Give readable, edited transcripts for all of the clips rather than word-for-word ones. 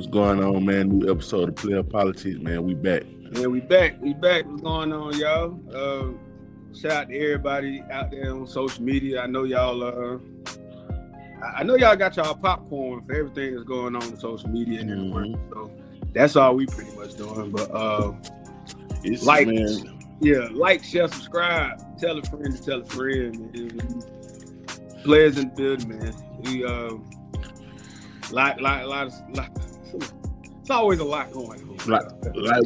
going on, man? New episode of Playa Politics, man. We back. Man, we back. What's going on, y'all? Shout out to everybody out there on social media. I know y'all got y'all popcorn for everything that's going on social media and everywhere. So that's all we pretty much doing. But like, share, subscribe, tell a friend, man. Players in the building, man. We it's always a lot going on. Like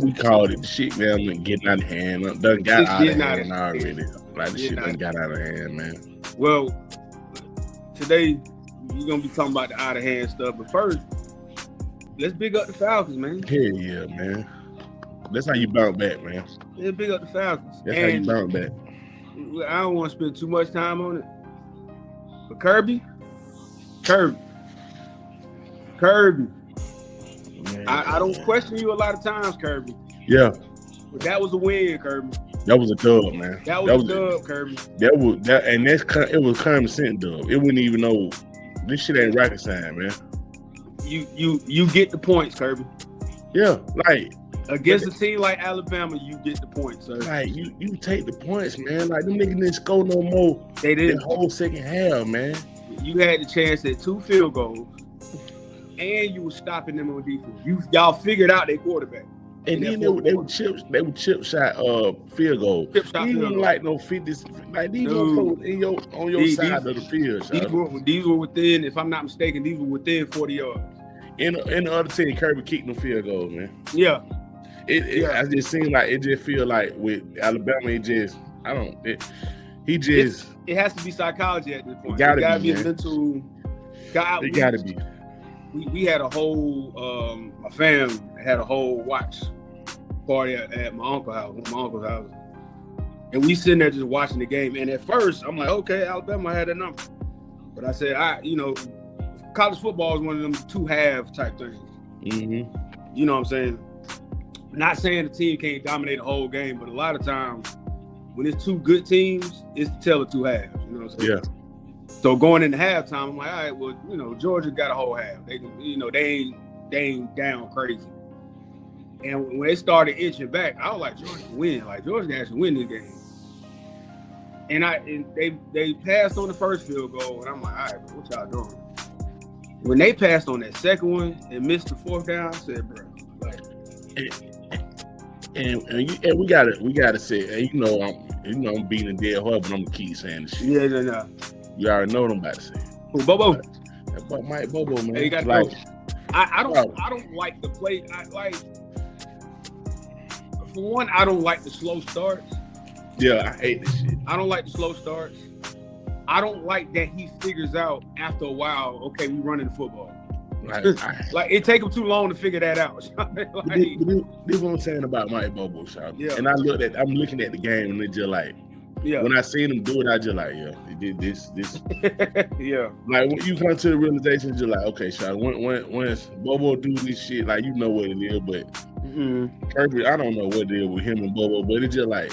we called it, the shit, man, getting out of hand. Done got out of hand already. Like the shit done got out of hand, man. Well, today we're gonna be talking about the out of hand stuff, but first, let's big up the Falcons, man. Hell yeah, man. That's how you bounce back, man. Yeah, big up the Falcons. That's how you bounce back. I don't want to spend too much time on it. But Kirby. Man. I don't question you a lot of times, Kirby. Yeah. But that was a win, Kirby. That was a dub, man. That was a dub, Kirby. It was common sense dub. It wouldn't even know this shit ain't rocket science, man. You get the points, Kirby. Yeah, like against a team like Alabama, you get the points, sir. Like you take the points, man. Like them niggas didn't score no more. They did the whole second half, man. You had the chance at 2 field goals, and you were stopping them on defense. Y'all figured out their quarterback. And then they were chip shot field goal. These didn't like no 50s. Like these motherfuckers on your side of the field. These were within, if I'm not mistaken, these were within 40 yards. In the other team, Kirby kicked them field goals, man. Yeah. I just seemed like it just feel like with Alabama, it has to be psychology at this point. It gotta be a mental. It gotta be. We had a whole my fam had a whole watch party at my uncle's house, and we sitting there just watching the game. And at first, I'm like, okay, Alabama had a number, but I said, college football is one of them 2-half type things. Mm-hmm. You know what I'm saying? Not saying the team can't dominate a whole game, but a lot of times when it's 2 good teams, it's the tale of 2 halves. You know what I'm saying? Yeah. So going into halftime, I'm like, all right, well, Georgia got a whole half. They can, they ain't down crazy. And when they started inching back, I was like, Georgia can win. Like Georgia can actually win this game. And they passed on the first field goal, and I'm like, all right, what y'all doing? When they passed on that second one and missed the 4th down, I said, bro, like. And we gotta say, I'm beating a dead horse, but I'm gonna keep saying this shit. Yeah, no. You already know what I'm about to say. Oh, Bobo. That Mike Bobo, man. Hey, you got like, I don't like the play. For one, I don't like the slow starts. Yeah, I hate this shit. I don't like the slow starts. I don't like that he figures out after a while, okay, we running the football. Like it take him too long to figure that out. This is what I'm saying about Mike Bobo, shot. Yeah. And I'm looking at the game, and it's just like, when I seen him do it, I just like, he did this. Yeah. Like when you come to the realization, it's just like, okay, shot. When Bobo do this shit, like you know what it is, but Kirby, I don't know what it is with him and Bobo, but it's just like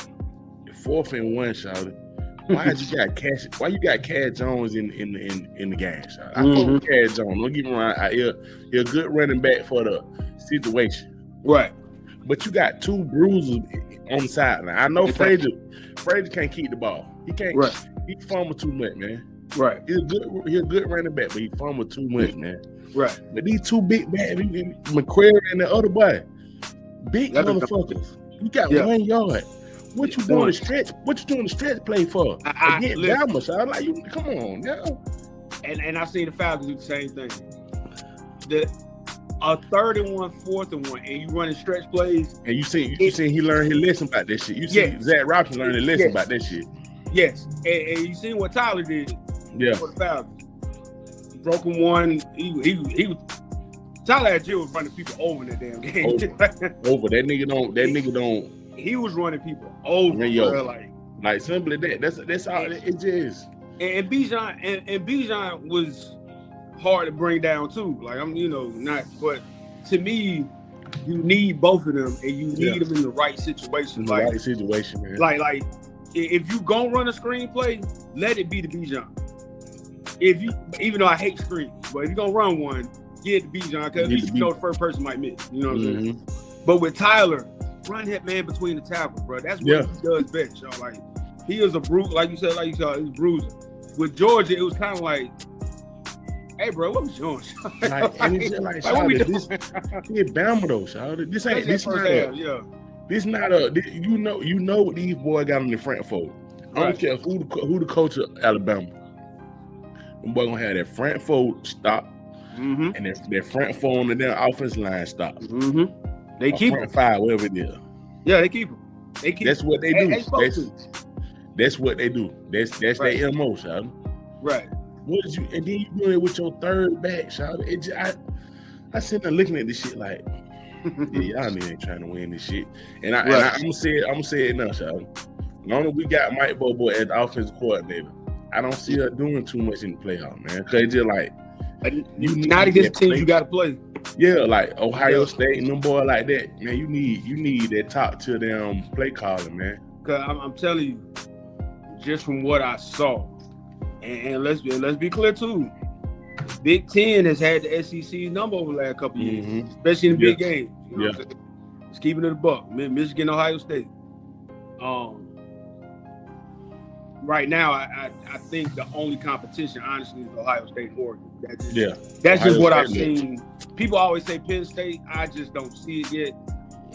4th and 1, shot. Why you got Cash Jones in the game, shot? I fuck with Cash Jones. Don't get me wrong. He's a good running back for the situation. Right. But you got 2 bruises on the sideline. I know Frazier can't keep the ball. He can't. Right. He fumble too much, man. Right. He's a good running back, but he fumble too much, man. Right. But these 2 big bad McQuarrie and the other boy, big motherfuckers. You got 1 yard. What you doing the stretch? What you doing the stretch play for? Against Bama, so I'm like, come on, yo. And I seen the Falcons do the same thing. A 3rd and 1, 4th and 1, and you running stretch plays. And you seen he learned his lesson about that shit. You see Zach Robinson learned his lesson about that shit. Yes, and you seen what Tyler did. Yeah. For the Falcons. He broke him one. He Tyler Jill was running people over in that damn game. Over. That nigga don't. He was running people over, like simply that. That's all it just. And Bijan was hard to bring down too. Like I'm, not. But to me, you need both of them, and you need them in the right situation. Right situation, man. Like if you gonna run a screenplay, let it be the Bijan. Even though I hate screens, but if you're gonna run one, get the beat, John, because at least you know the first person might miss. You know what I'm saying? But with Tyler, run that man between the tackles, bro. That's what he does best, y'all. Like, he is a brute, like you said, he's a bruiser. With Georgia, it was kind of like, hey, bro, what was you doing? And it's just like what we doing? This Bama though, Shaw. This not a. You know what these boys got on the front fold. I don't care who the coach of Alabama. Them boy gonna have that front fold stop, and their front fold on the damn offensive line stop. They keep front five, whatever it is. Yeah, they keep them. That's what they do. That's what they do. That's their MO, Shaw. Right. What did you? And then you doing it with your third back, Shaw. I sitting there looking at this shit like, yeah, y'all ain't trying to win this shit. And I'm gonna say it now, Shaw. Long as we got Mike Bobo as the offensive coordinator, I don't see her doing too much in the playoff, man. Cause it's just like not against teams you gotta play. Yeah, like Ohio State and them boys like that, man. You need that top to them play calling, man. Cause I'm telling you, just from what I saw, and let's be clear too, Big Ten has had the SEC number over the last couple of years, especially in the big games. You know what I'm saying? Just keeping it a buck. Michigan, Ohio State. Right now, I think the only competition, honestly, is Ohio State and Oregon. That's just what I've seen. People always say Penn State. I just don't see it yet.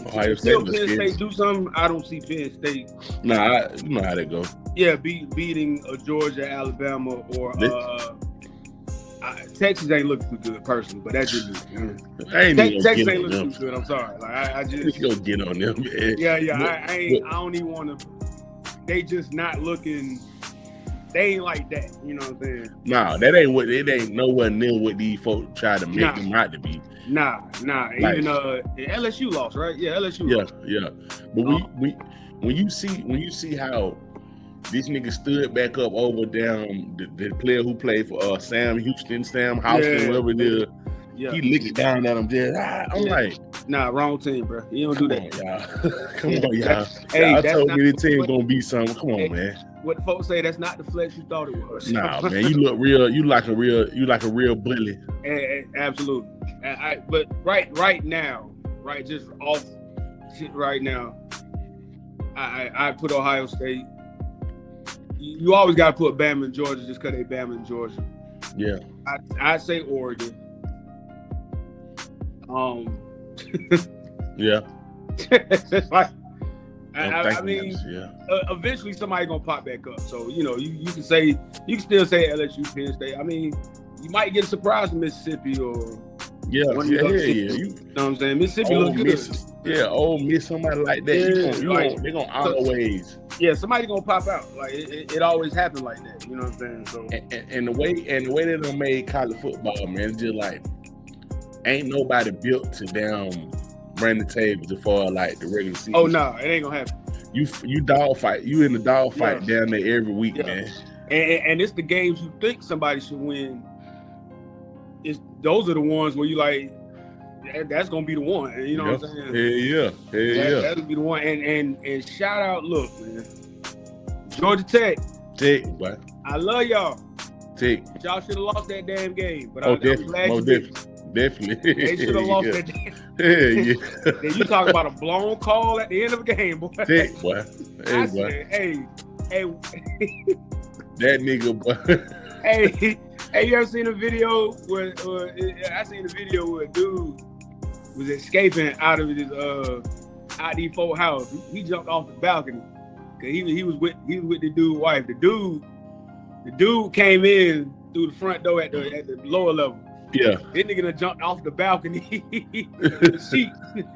Ohio State. Penn State do something. I don't see Penn State. Nah, you know how that go. Yeah, beating Georgia, Alabama, or Texas ain't looking too good personally, but that's just Texas ain't looking too good. I'm sorry. Like I just go get on them. Man. Yeah. I don't even want to. They just not looking. They ain't like that. You know what I'm saying? Nah, that ain't what. It ain't nowhere near what these folks try to make them out to be. Nah. Like, even LSU lost, right? Yeah, LSU. Yeah. But when you see how this nigga stood back up over down the player who played for Sam Houston, whoever it is. Yeah. He licked it down at him. I'm like, nah, wrong team, bro. You don't do that. Come on, y'all. Hey, I told me the team gonna be something. Come on, man. What the folks say, that's not the flex you thought it was. Nah, man, you look real. You like a real bully. Absolutely. But right now, just off right now, I put Ohio State. You always got to put Bama and Georgia just because they Bama and Georgia. Yeah. I say Oregon. Yeah. Like, I mean, eventually somebody gonna pop back up. So you can still say LSU, Penn State. I mean, you might get a surprise from Mississippi or You know what I'm saying? Mississippi looks good. Yeah, Miss, somebody like that. They're gonna always. Yeah, somebody gonna pop out. Like it always happened like that. You know what I'm saying? So and the way they done made college football, man, it's just like ain't nobody built to run the tables as far like the regular season. Oh no, it ain't gonna happen. You dog fight. You in the dog fight down there every week, man. And it's the games you think somebody should win. Those are the ones where you like. That's gonna be the one. You know what I'm saying? Yeah. That'll be the one. And shout out, look, man. Georgia Tech. What? I love y'all. Tech. Y'all should have lost that damn game. But I'm glad you did. Definitely. They should have lost that game. Yeah. Then you talk about a blown call at the end of the game, boy. Tech, boy. Hey, that nigga, boy. Hey, you ever seen a video where I seen a video where a dude was escaping out of his ID folk house. He jumped off the balcony because he was with the dude's wife. The dude came in through the front door at the lower level. Yeah. This nigga done jumped off the balcony, the seat,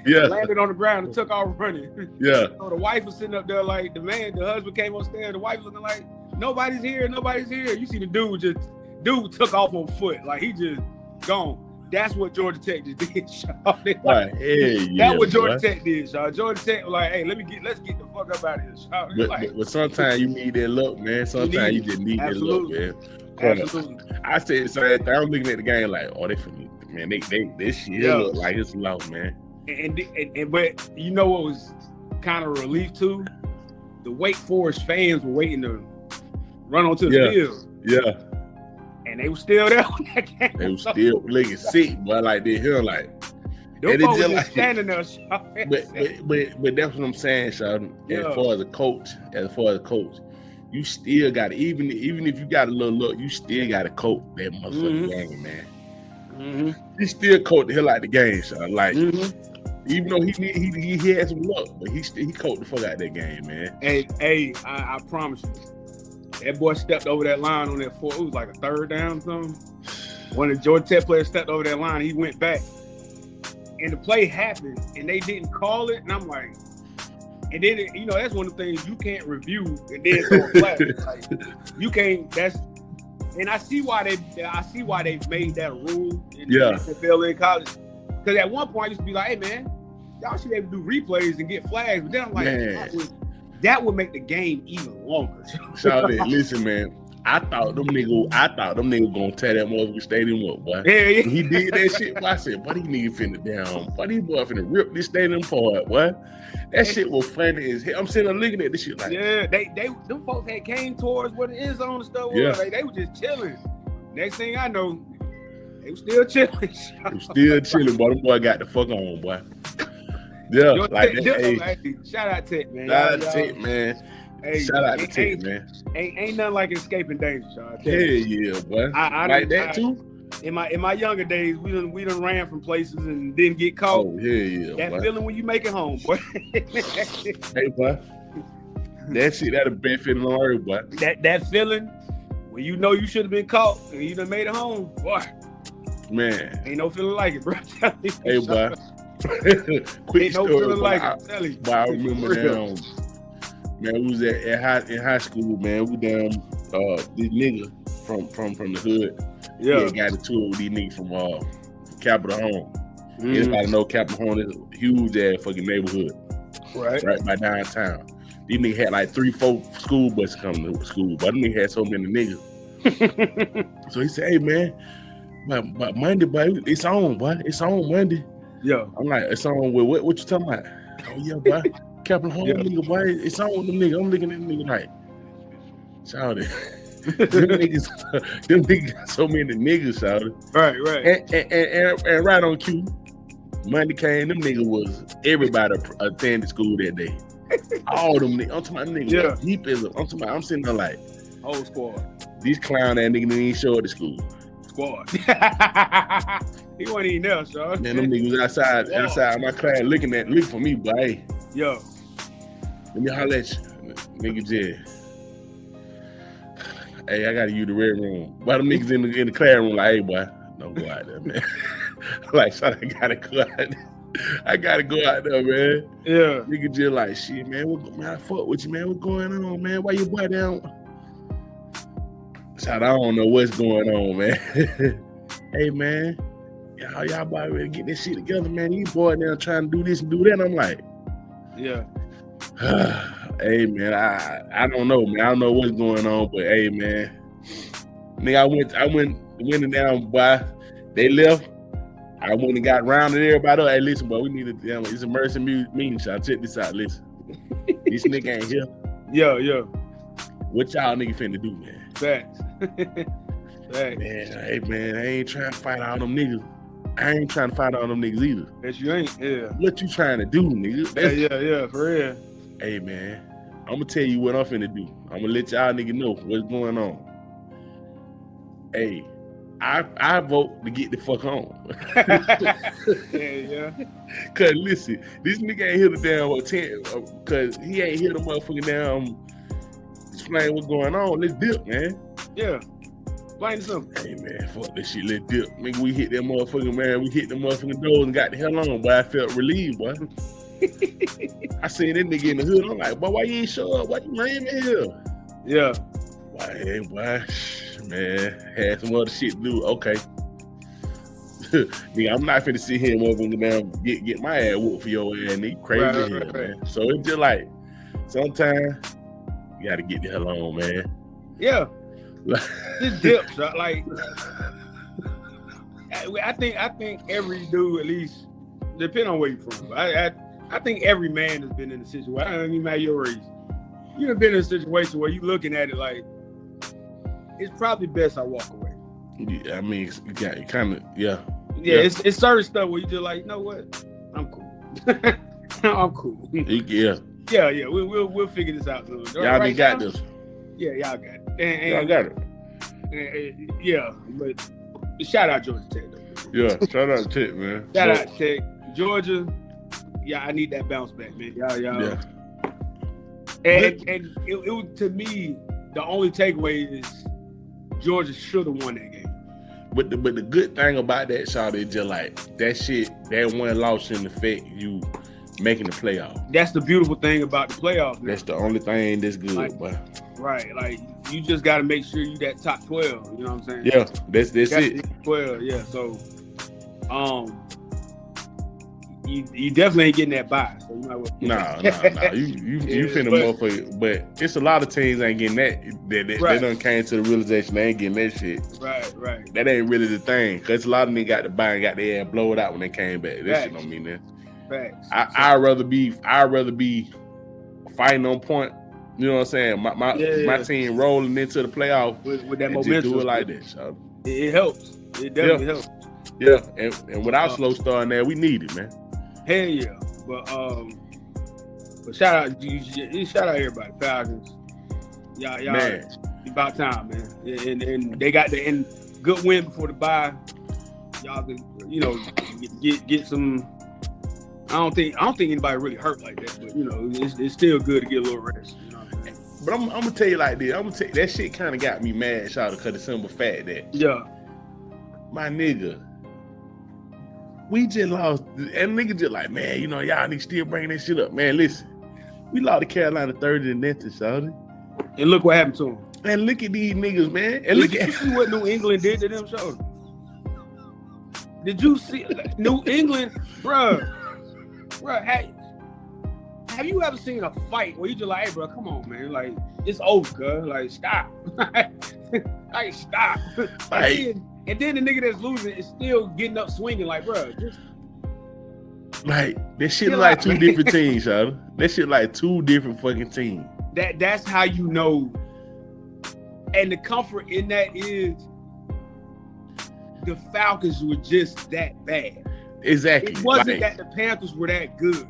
landed on the ground and took off running. Yeah. So the wife was sitting up there like the husband came upstairs. The wife looking like nobody's here. You see the dude took off on foot, like he just gone. That's what Georgia Tech just did, Sean. Right. That's what Georgia Tech did, Sean. Georgia Tech was like, hey, let's get the fuck up out of here, Sean. But sometimes you need that look, man. Sometimes you just need that look, man. Absolutely. I said the same thing. I'm looking at the game like, they finna, man, they this shit look like it's lost, man. And but you know what was kind of relief too? The Wake Forest fans were waiting to run onto the field. Yeah. And they were still there on that game. They were still looking sick, but like they here like. Them folks just like, standing there, but that's what I'm saying, Sean. As far as a coach, you still got to, even if you got a little look, you still got to coach that motherfucking game, man. He still coached the hell out of the game, Sean. Like, even though he had some luck, but he coached the fuck out of that game, man. Hey, I promise you, that boy stepped over that line on that fourth. It was like a third down or something. When the Georgia Tech player stepped over that line, he went back. And the play happened, and they didn't call it. And I'm like, and then that's one of the things you can't review and then throw a flag. Like, you can't. And I see why they've made that rule in the NFL in college. Because at one point I used to be like, hey man, y'all should be able to do replays and get flags. But then I'm like, that would make the game even longer. Listen, man. I thought them niggas gonna tear that motherfucking stadium up, boy. Yeah. When he did that shit, boy, I said, boy, these niggas finna down. Boy, these boys finna rip this stadium apart, boy. That shit was funny as hell. I'm sitting there looking at this shit like, them folks had came towards where the end zone and stuff was. Yeah. Like, they were just chilling. Next thing I know, they were still chilling. They were still chilling, boy. Them boy got the fuck on, boy. Yeah, like that. Shout out Tech, man. Shout out Tech, man. Hey, shout out to Tech, man. Ain't nothing like escaping danger, Sean. Hell yeah, boy. I too. In my younger days, we done ran from places and didn't get caught. Oh, yeah. That boy. feeling when you make it home, boy. Hey, boy. That shit, that'll be feeling on earth, boy. That feeling when you know you should have been caught and you done made it home, boy. Man. Ain't no feeling like it, bro. Hey, boy. Quick ain't no story, feeling like it. Tell you. But I remember down, man, we was in high school, man. We down this nigga from the hood. Yeah. He got into it with these niggas from Capitol Home. Everybody know Capitol Home is a huge ass fucking neighborhood. Right by downtown. These niggas had like 3-4 school buses coming to school, but them niggas had so many niggas. So he said, hey man, but Monday, boy, it's on, boy. It's on Monday. Yeah. I'm like, it's on with what you talking about? Oh yeah, boy. Capitol Home nigga, boy. It's on with them niggas. I'm looking at them niggas like, shout it. them niggas got so many niggas, shout it. Right. And right on cue, Monday came, them niggas was everybody attended school that day. All them niggas. I'm talking about niggas deep as I'm sitting there like, whole squad. These clown ass niggas didn't even show up to school. Squad. He wasn't even there, son. Man, them niggas was outside my class looking for me, but hey. Yo. Let me holler at you. Nigga Jed. Hey, I gotta use the red room. Why them niggas in the classroom like, hey boy, don't go out there, man. Like, son, I gotta go out there. I gotta go out there, man. Yeah. Nigga just like, shit, man, I fuck with you, man. What's going on, man? Why your boy down? Shout, I don't know what's going on, man. Hey, man, y'all about ready to get this shit together, man. These boys now trying to do this and do that. And I'm like, yeah. Hey, man, I don't know, man. I don't know what's going on, but hey, man. Nigga, I went down, boy. They left. I went and got around to everybody. Hey, listen, boy, we need to, it's emergency meeting, so check this out. Listen, this nigga ain't here. Yeah. What y'all nigga finna do, man? Facts. Man, hey, man, I ain't trying to fight all them niggas. I ain't trying to fight all them niggas either. Yes, you ain't, yeah. What you trying to do, nigga? Yeah, for real. Hey, man, I'm gonna tell you what I'm finna do. I'm gonna let y'all niggas know what's going on. Hey, I vote to get the fuck on. Yeah. Cause listen, this nigga ain't here to damn cause he ain't here to motherfucking damn explain what's going on. Let's dip, man. Yeah. Explain something. Hey man, fuck this shit. Let's dip. Nigga, we hit that motherfucking man. We hit the motherfucking doors and got the hell on, boy. I felt relieved, boy. I seen that nigga in the hood. I'm like, boy, why you ain't show up? Why you lame in here? Yeah. Why, hey, boy, man, had some other shit to do. Okay. Nigga, I'm not finna sit here and motherfucking down get my ass whooped for your ass, nigga. Crazy right. Man. So it's just like, sometimes you gotta get the hell on, man. Yeah. This dips, like, I think every dude, at least, depending on where you're from, I think every man has been in a situation. I don't even matter your race. You've been in a situation where you're looking at it like, it's probably best I walk away. Yeah, I mean, you got kind of, yeah. Yeah, it's certain stuff where you just like, you know what? I'm cool. I'm cool. Yeah. Yeah. We'll figure this out. Y'all got this. Yeah, y'all got it. Y'all got it. Yeah, but shout out Georgia Tech. Yeah, shout out Tech, man. Shout out Tech, Georgia. Yeah, I need that bounce back, man. Y'all. Yeah. And it was, to me, the only takeaway is Georgia should have won that game. But the good thing about that shot is just like that shit, that one loss in affect you making the playoff. That's the beautiful thing about the playoffs. That's the only thing that's good, boy. Right, like you just got to make sure you that top 12. You know what I'm saying? Yeah, that's it. 12, yeah. So, you definitely ain't getting that bye. So you might well Nah. You finna motherfucker. But it's a lot of teams ain't getting that. They done came to the realization they ain't getting that shit. Right. That ain't really the thing. Cause a lot of niggas got the bye and got their ass blowed out when they came back. That shit don't mean that. Facts. I'd rather be fighting on point. You know what I'm saying? My team rolling into the playoff with that and momentum. just do it like that. So. It helps. It definitely helps. Yeah, and without slow starting there, we need it, man. Hell yeah. But shout out everybody. Falcons. Y'all man. About time, man. And they got the good win before the bye. Y'all can, get some. I don't think anybody really hurt like that, but it's still good to get a little rest. You know what I'm saying? But I'm gonna tell you like this. That shit kind of got me mad, shout out, because the simple fact that my nigga, we just lost, and nigga just like, man, y'all niggas still bringing that shit up, man. Listen, we lost to Carolina 30-0, shout out. And look what happened to them. And look at these niggas, man. And look at see what New England did to them, show. Did you see New England, bruh, have you ever seen a fight where you just like, hey, bro, come on, man, like it's over, cuz, like stop, like stop, and then the nigga that's losing is still getting up swinging, like, bro, just like that shit like two different teams, y'all. That shit like two different fucking teams. That's how you know, and the comfort in that is the Falcons were just that bad. Exactly. It wasn't that the Panthers were that good.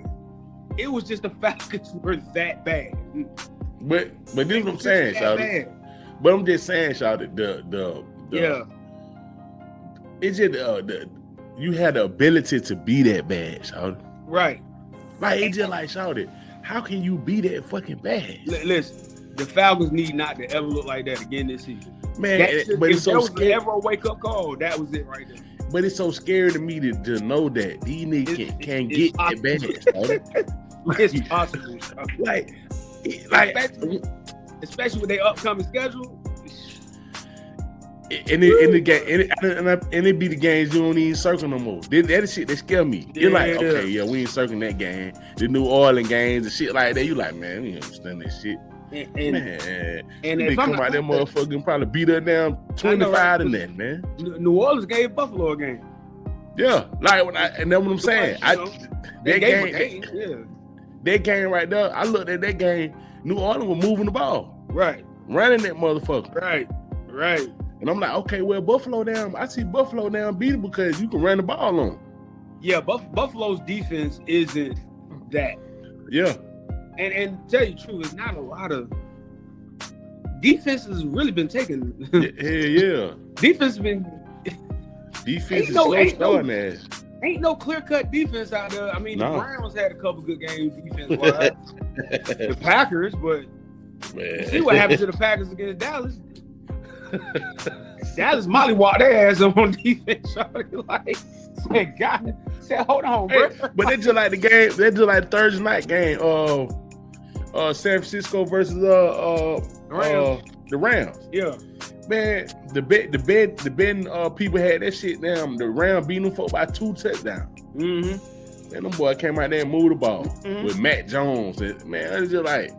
It was just the Falcons were that bad. But this is what I'm saying, Shawty. But I'm just saying, Shawty, it's just you had the ability to be that bad, Shawty. Right. Like it's just like, Shawty, how can you be that fucking bad? Listen, the Falcons need not to ever look like that again this season. Man, but it's so scary. Ever a wake up call, that was it right there. But it's so scary to me to know that these niggas can't get that bad. It's possible. Especially with their upcoming schedule. And it be the games you don't even circle no more. That shit that scare me. You're like, okay, yeah, we ain't circling that game. The New Orleans games and shit like that. You like, man, we don't understand that shit. And they come out there motherfucker and probably beat her down 25 in that, man. New Orleans gave Buffalo a game. Yeah, like and that's what I'm saying. That game right there, I looked at that game, New Orleans was moving the ball. Right. Running that motherfucker. Right. And I'm like, okay, well, Buffalo down. I see Buffalo down beat it because you can run the ball on. Yeah, Buffalo's defense isn't that. Yeah. And tell you the truth, it's not a lot of defense has really been taken. Yeah. Defense is slow starting ass. Ain't no clear-cut defense out there. I mean, the Browns had a couple good games defense-wise. The Packers, but you see what happened to the Packers against Dallas. Dallas mollywalked their ass on defense. Like, said, hold on, bro. But they just like the game. They just like Thursday night game. San Francisco versus the Rams. Yeah. Man, the betting people had that shit down. The Rams beat them by 2 touchdowns. Mm-hmm. And them boy came out there and moved the ball with Matt Jones. And, man, it's just like,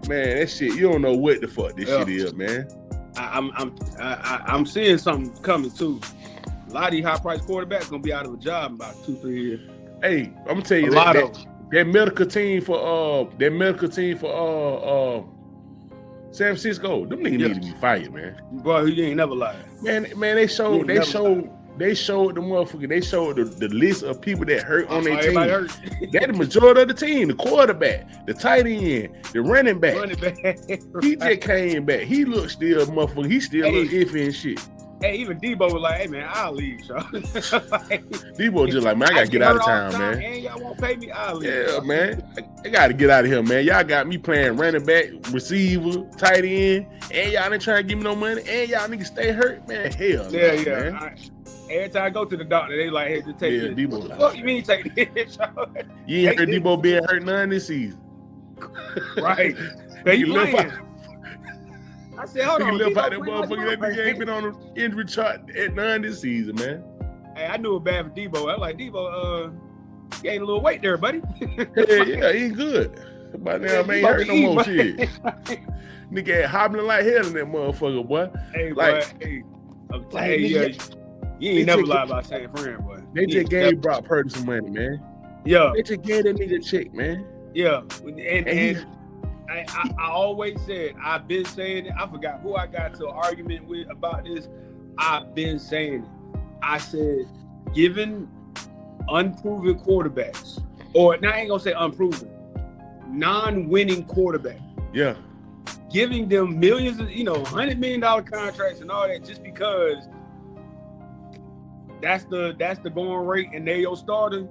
man, that shit, you don't know what the fuck this shit is, man. I'm seeing something coming too. A lot of these high-priced quarterbacks gonna be out of a job in about 2-3 years. Hey, I'm gonna tell you that medical team for San Francisco, them niggas need to be fired, man. Bro, he ain't never lied. Man, they showed the motherfucker. They showed the list of people that hurt on their team. That the majority of the team, the quarterback, the tight end, the running back. He just came back. He looked still motherfucker. He still look iffy and shit. Hey, even Debo was like, "Hey man, I'll leave, y'all." Debo just like, man, I gotta get out of town, man. And y'all won't pay me, I'll leave. Yeah, man, I gotta get out of here, man. Y'all got me playing running back, receiver, tight end, and y'all ain't trying to give me no money, and y'all niggas stay hurt, man. Hell, yeah. Man. Every time I go to the doctor, they like, "Hey, just take this." Debo. What the fuck you mean take this? You ain't heard Debo being hurt none this season, right? He playing. I said, hold on. He left out that motherfucker. That nigga ain't been on the injury chart at none this season, man. Hey, I knew it bad for Debo. I was like, Debo, gained a little weight there, buddy. yeah, he good. By now, man, ain't hurt no more shit. Nigga ain't hobbling like hell in that motherfucker, boy. Hey, like, boy, you ain't never lied about San Fran, boy. They just gave Brock Purdy some money, man. Yeah. They just gave that nigga a check, man. Yeah. And I always said, I've been saying it. I forgot who I got to an argument with about this. I've been saying it. I said, given unproven quarterbacks, or now I ain't gonna say unproven, non-winning quarterback. Yeah. Giving them millions of, $100 million contracts and all that just because that's the going rate and they're your starter.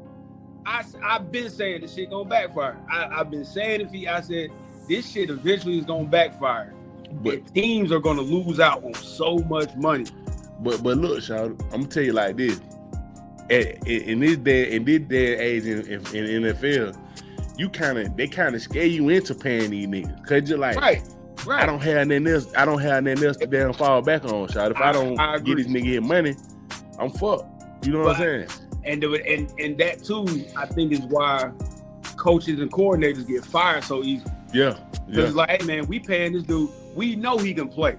I've been saying this shit gonna backfire. I've been saying it. I said this shit eventually is gonna backfire. But teams are gonna lose out on so much money. But look, Shout, I'm gonna tell you like this. In this day and age in NFL, they kind of scare you into paying these niggas. Cause you're like, right. I don't have nothing else. To damn fall back on, Shout. If I don't get this nigga his money, I'm fucked. You know what I'm saying? And that too, I think is why coaches and coordinators get fired so easy. Yeah. Because it's like, hey man, we paying this dude. We know he can play.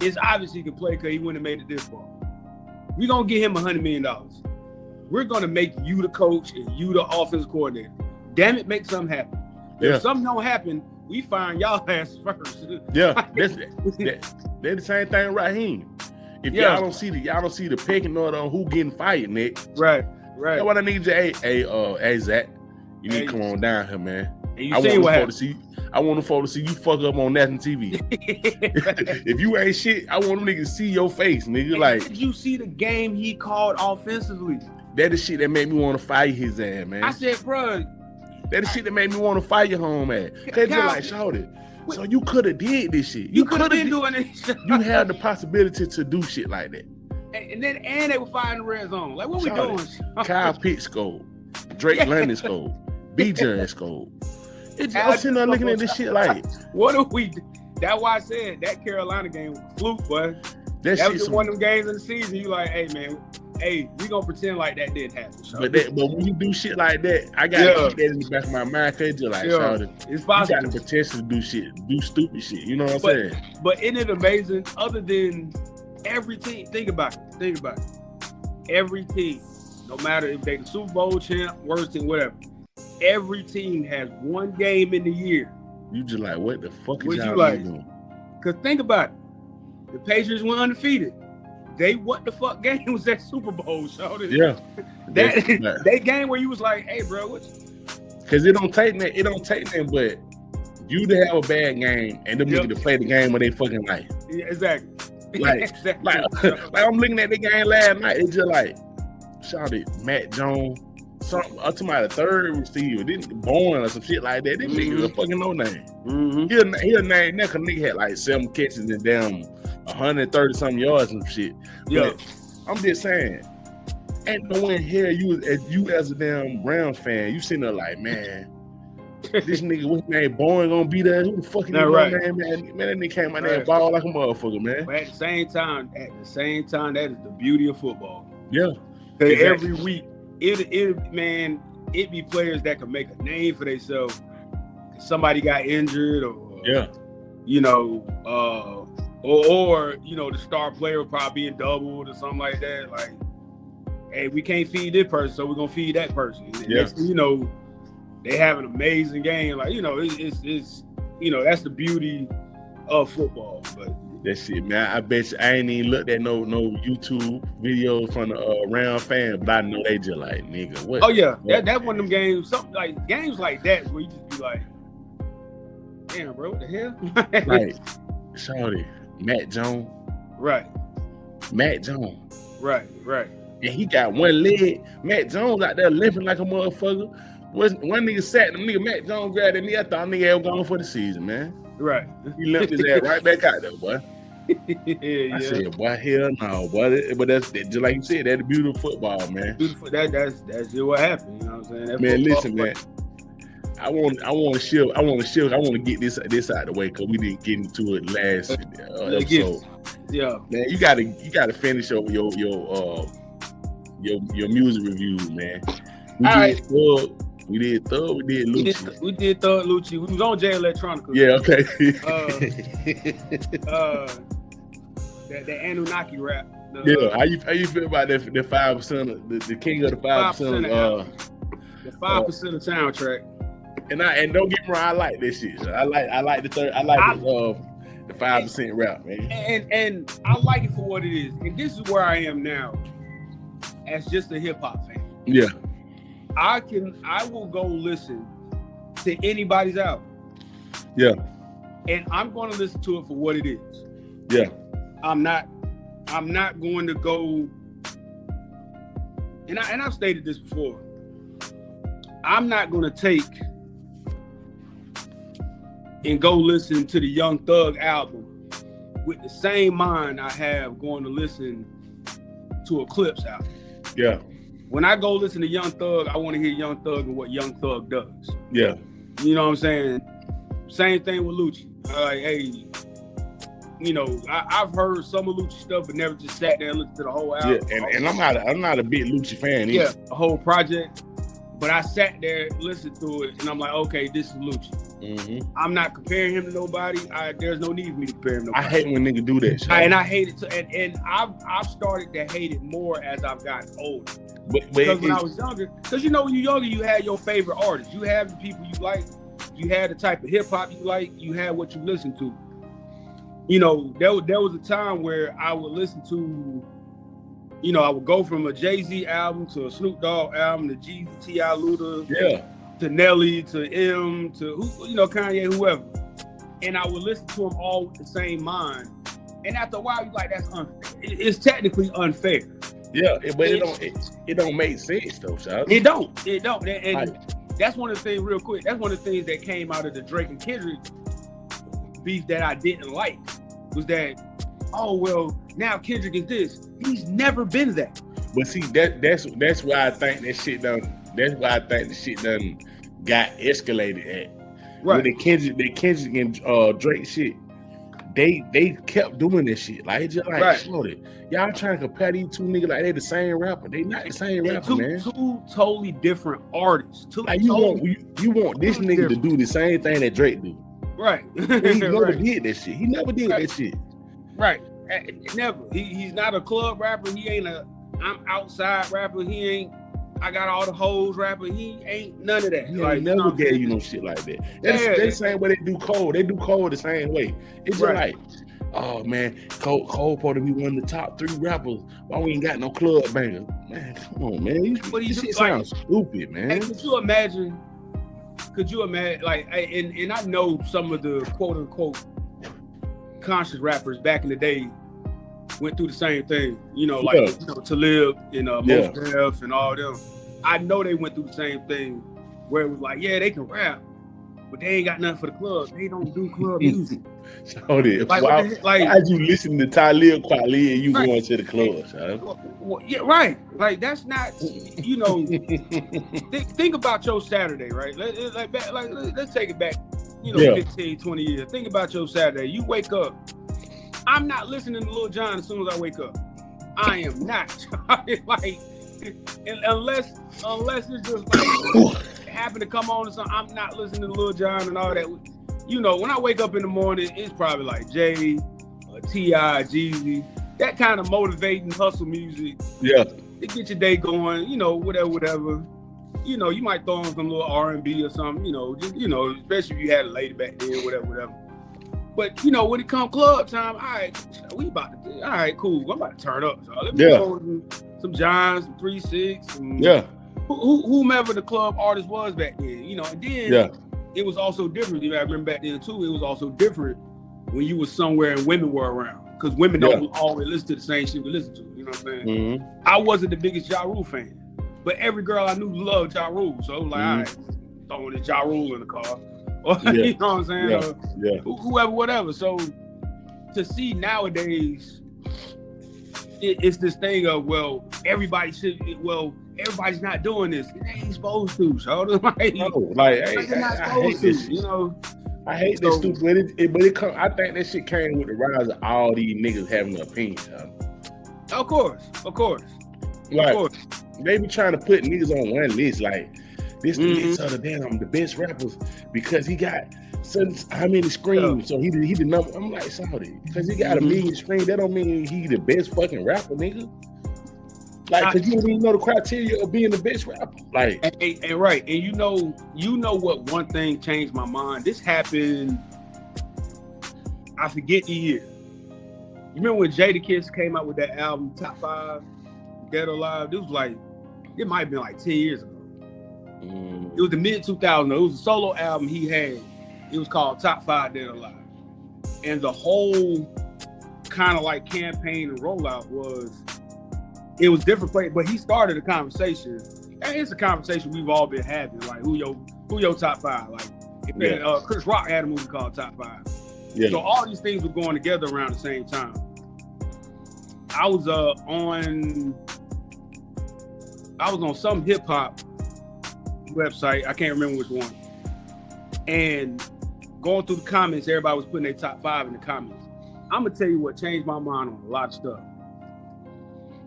It's obvious he can play because he wouldn't have made it this far. We're gonna get him $100 million. We're gonna make you the coach and you the offense coordinator. Damn it, make something happen. If something don't happen, we find y'all ass first. Yeah, that's the same thing, Raheem. If y'all don't see the pecking order on who getting fired next, right. That's what I need you. Hey, Zach, you need to come on down here, man. I want them folks to see you fuck up on national TV. If you ain't shit, I want them niggas to see your face, nigga. Like, did you see the game he called offensively? That is shit that made me want to fire his ass, man. I said, bro, that is shit that made me want to fire your home ass. Cause you're like, shouted. So you could have did this shit. You could have been doing this. You had the possibility to do shit like that. And they were firing the red zone. Like, what we doing? Kyle Pitts scored. Drake London scored. B-John scored. I'm sitting there looking at this shit like, what do we do? That's why I said that Carolina game was a fluke, boy. That was one of them games in the season. You like, hey man, we gonna pretend like that didn't happen. But when you do shit like that, I gotta keep that in the back of my mind. Cause you're like, it's possible. You got the potential to do stupid shit. You know what I'm saying? But isn't it amazing? Other than every team, think about it. Every team, no matter if they the Super Bowl champ, worst team, whatever. Every team has one game in the year. You just like, what the fuck is y'all doing? Because think about it. The Patriots went undefeated. What the fuck game was that Super Bowl, shouted? Yeah. that game where you was like, hey, bro, because it don't take that, but you to have a bad game and them niggas to play the game of their fucking life. Yeah, exactly. Like I'm looking at the game last night. It's just like, shouted Matt Jones. Something up to my third receiver, didn't Bourne or some shit like that. This nigga a fucking no name. He'll name that because nigga had like 7 catches and damn 130 something yards and shit. Yeah, I'm just saying, ain't no one here. You as a damn Browns fan, you sitting there like, man, this nigga with name Bourne gonna be there. Who the fuck is that right? Man, that nigga came out there and ball like a motherfucker, man. But at the same time, that is the beauty of football. Yeah, exactly. Every week. It be players that can make a name for themselves. Somebody got injured, or the star player probably being doubled or something like that. Like, hey, we can't feed this person, so we're gonna feed that person. And next thing you know, they have an amazing game. Like, it's that's the beauty of football. But that shit, man. I bet you I ain't even looked at no YouTube videos from the round fan, but I know they just like, nigga, what? Oh yeah, that one of them games. Something like games like that where you just be like, damn, bro, what the hell? Like, shorty, Matt Jones. Right. Matt Jones. Right. And he got one leg. Matt Jones out there limping like a motherfucker. One nigga sat them, nigga Matt Jones grabbed the knee. I thought nigga was gone for the season, man. Right. He limped his ass right back out there, boy. Yeah. I said, boy, hell no, boy. But that's just like you said, that's the beauty of football, man. Beautiful. That's just what happened. You know what I'm saying? That man, football, listen, man. I want to shift. I want to get this out of the way because we didn't get into it last episode. Yeah, man, you gotta finish over your music reviews, man. We did Thug. We did Luchi. We did Thug Luchi. We was on J Electronica. Yeah, okay. That Anunnaki rap. How you feel about that? The 5%, the king of the 5%. The 5% of soundtrack. And don't get me wrong, I like this shit. I like the 5% rap, man. And I like it for what it is. And this is where I am now, as just a hip hop fan. Yeah. I will go listen to anybody's album. Yeah. And I'm going to listen to it for what it is. Yeah. I'm not going to go, and I've stated this before. I'm not going to take and go listen to the Young Thug album with the same mind I have going to listen to a Clips album. Yeah. When I go listen to Young Thug, I want to hear Young Thug and what Young Thug does. Yeah. You know what I'm saying? Same thing with Luchi. Like, hey, you know, I've heard some of Luchi stuff, but never just sat there and listened to the whole album. Yeah, and I'm not a big Luchi fan either. Yeah, the whole project. But I sat there, listened to it, and I'm like, okay, this is Luchi. Mm-hmm. I'm not comparing him to nobody. There's no need for me to compare him to nobody. I hate when niggas do that shit. And I hate it too. And I've started to hate it more as I've gotten older. Because when I was younger, because you know when you're younger, you had your favorite artists. You have the people you like. You had the type of hip hop you like. You had what you listen to. You know, there was a time where I would listen to, you know, I would go from a Jay-Z album to a Snoop Dogg album to Jeezy, T.I. Luda, to Nelly, to M, to Kanye, whoever. And I would listen to them all with the same mind. And after a while, you're like, that's unfair. It's technically unfair. Yeah, but it don't make sense though, child. It don't. And that's one of the things, real quick, that's one of the things that came out of the Drake and Kendrick beef that I didn't like, was that, oh, well, now Kendrick is this. He's never been that. But see, that's why I think that shit done. That's why I think the shit done got escalated at. Right. With the Kendrick and Drake shit, they kept doing this shit. Like, it's just like, right. Y'all trying to compare these two niggas like they the same rapper. They not the same rapper, man. Two totally different artists. Like you want this nigga to do the same thing that Drake do. Right. He never did that shit. He never did that shit. Right. Never. He's not a club rapper. He ain't I'm outside rapper. He ain't I got all the hoes rapper. He ain't none of that. He never gave you no shit like that. That's the same way they do Cole. They do Cole the same way. It's just like, oh man, Cole supposed to be one of the top 3 rappers. Why we ain't got no club banger? Man, come on, man. This shit sounds stupid, man. Hey, could you imagine like, and I know some of the quote unquote conscious rappers back in the day went through the same thing, Talib and Mos Def and all them. I know they went through the same thing where it was like, yeah, they can rap, but they ain't got nothing for the club. They don't do club music. So why you listen to Talib Kweli and you going to the club? Well, yeah, right. Like that's not, think about your Saturday, right? Let's take it back, 15, 20 years. Think about your Saturday. You wake up. I'm not listening to Lil Jon as soon as I wake up. I am not. Unless it's just like happen to come on or something, I'm not listening to Lil Jon and all that. When I wake up in the morning, it's probably like Jay, T.I., Jeezy, that kind of motivating hustle music. Yeah. To get your day going, whatever. You might throw on some little R&B or something, especially if you had a lady back then, whatever. But you know, when it come club time, all right, cool. I'm about to turn up. So let me go to some Johns, some 3-6, whomever the club artist was back then. You know, and then it was also different. You know, I remember back then too. It was also different when you was somewhere and women were around, because women don't always listen to the same shit we listen to. You know what I'm saying? Mm-hmm. I wasn't the biggest Ja Rule fan, but every girl I knew loved Ja Rule. So it was like, all right, throwing this Ja Rule in the car. Or, you know what I'm saying? Whoever, whatever. So to see nowadays, it's this thing of, everybody's not doing this. They ain't supposed to. So they're not supposed to. You know, I hate this stupid, but it come. I think that shit came with the rise of all these niggas having an opinion. Of course. They be trying to put niggas on one list, like. This nigga other than the best rappers because he got how many screams, so he the number. I'm like, sorry, because he got a million screams, that don't mean he the best fucking rapper, nigga. Like, cause you don't even know the criteria of being the best rapper. Like, and right, and you know what? One thing changed my mind. This happened. I forget the year. You remember when Jadakiss came out with that album Top 5 Dead or Alive? It might have been like 10 years ago. It was the mid 2000s. It was a solo album he had. It was called Top 5 Dead or Alive, and the whole kind of like campaign and rollout was different place. But he started a conversation, and it's a conversation we've all been having. Like, who your top 5? Like, Chris Rock had a movie called Top 5. Yeah. So all these things were going together around the same time. I was on some hip hop website, I can't remember which one, and going through the comments, everybody was putting their top 5 in the comments. I'm gonna tell you what changed my mind on a lot of stuff.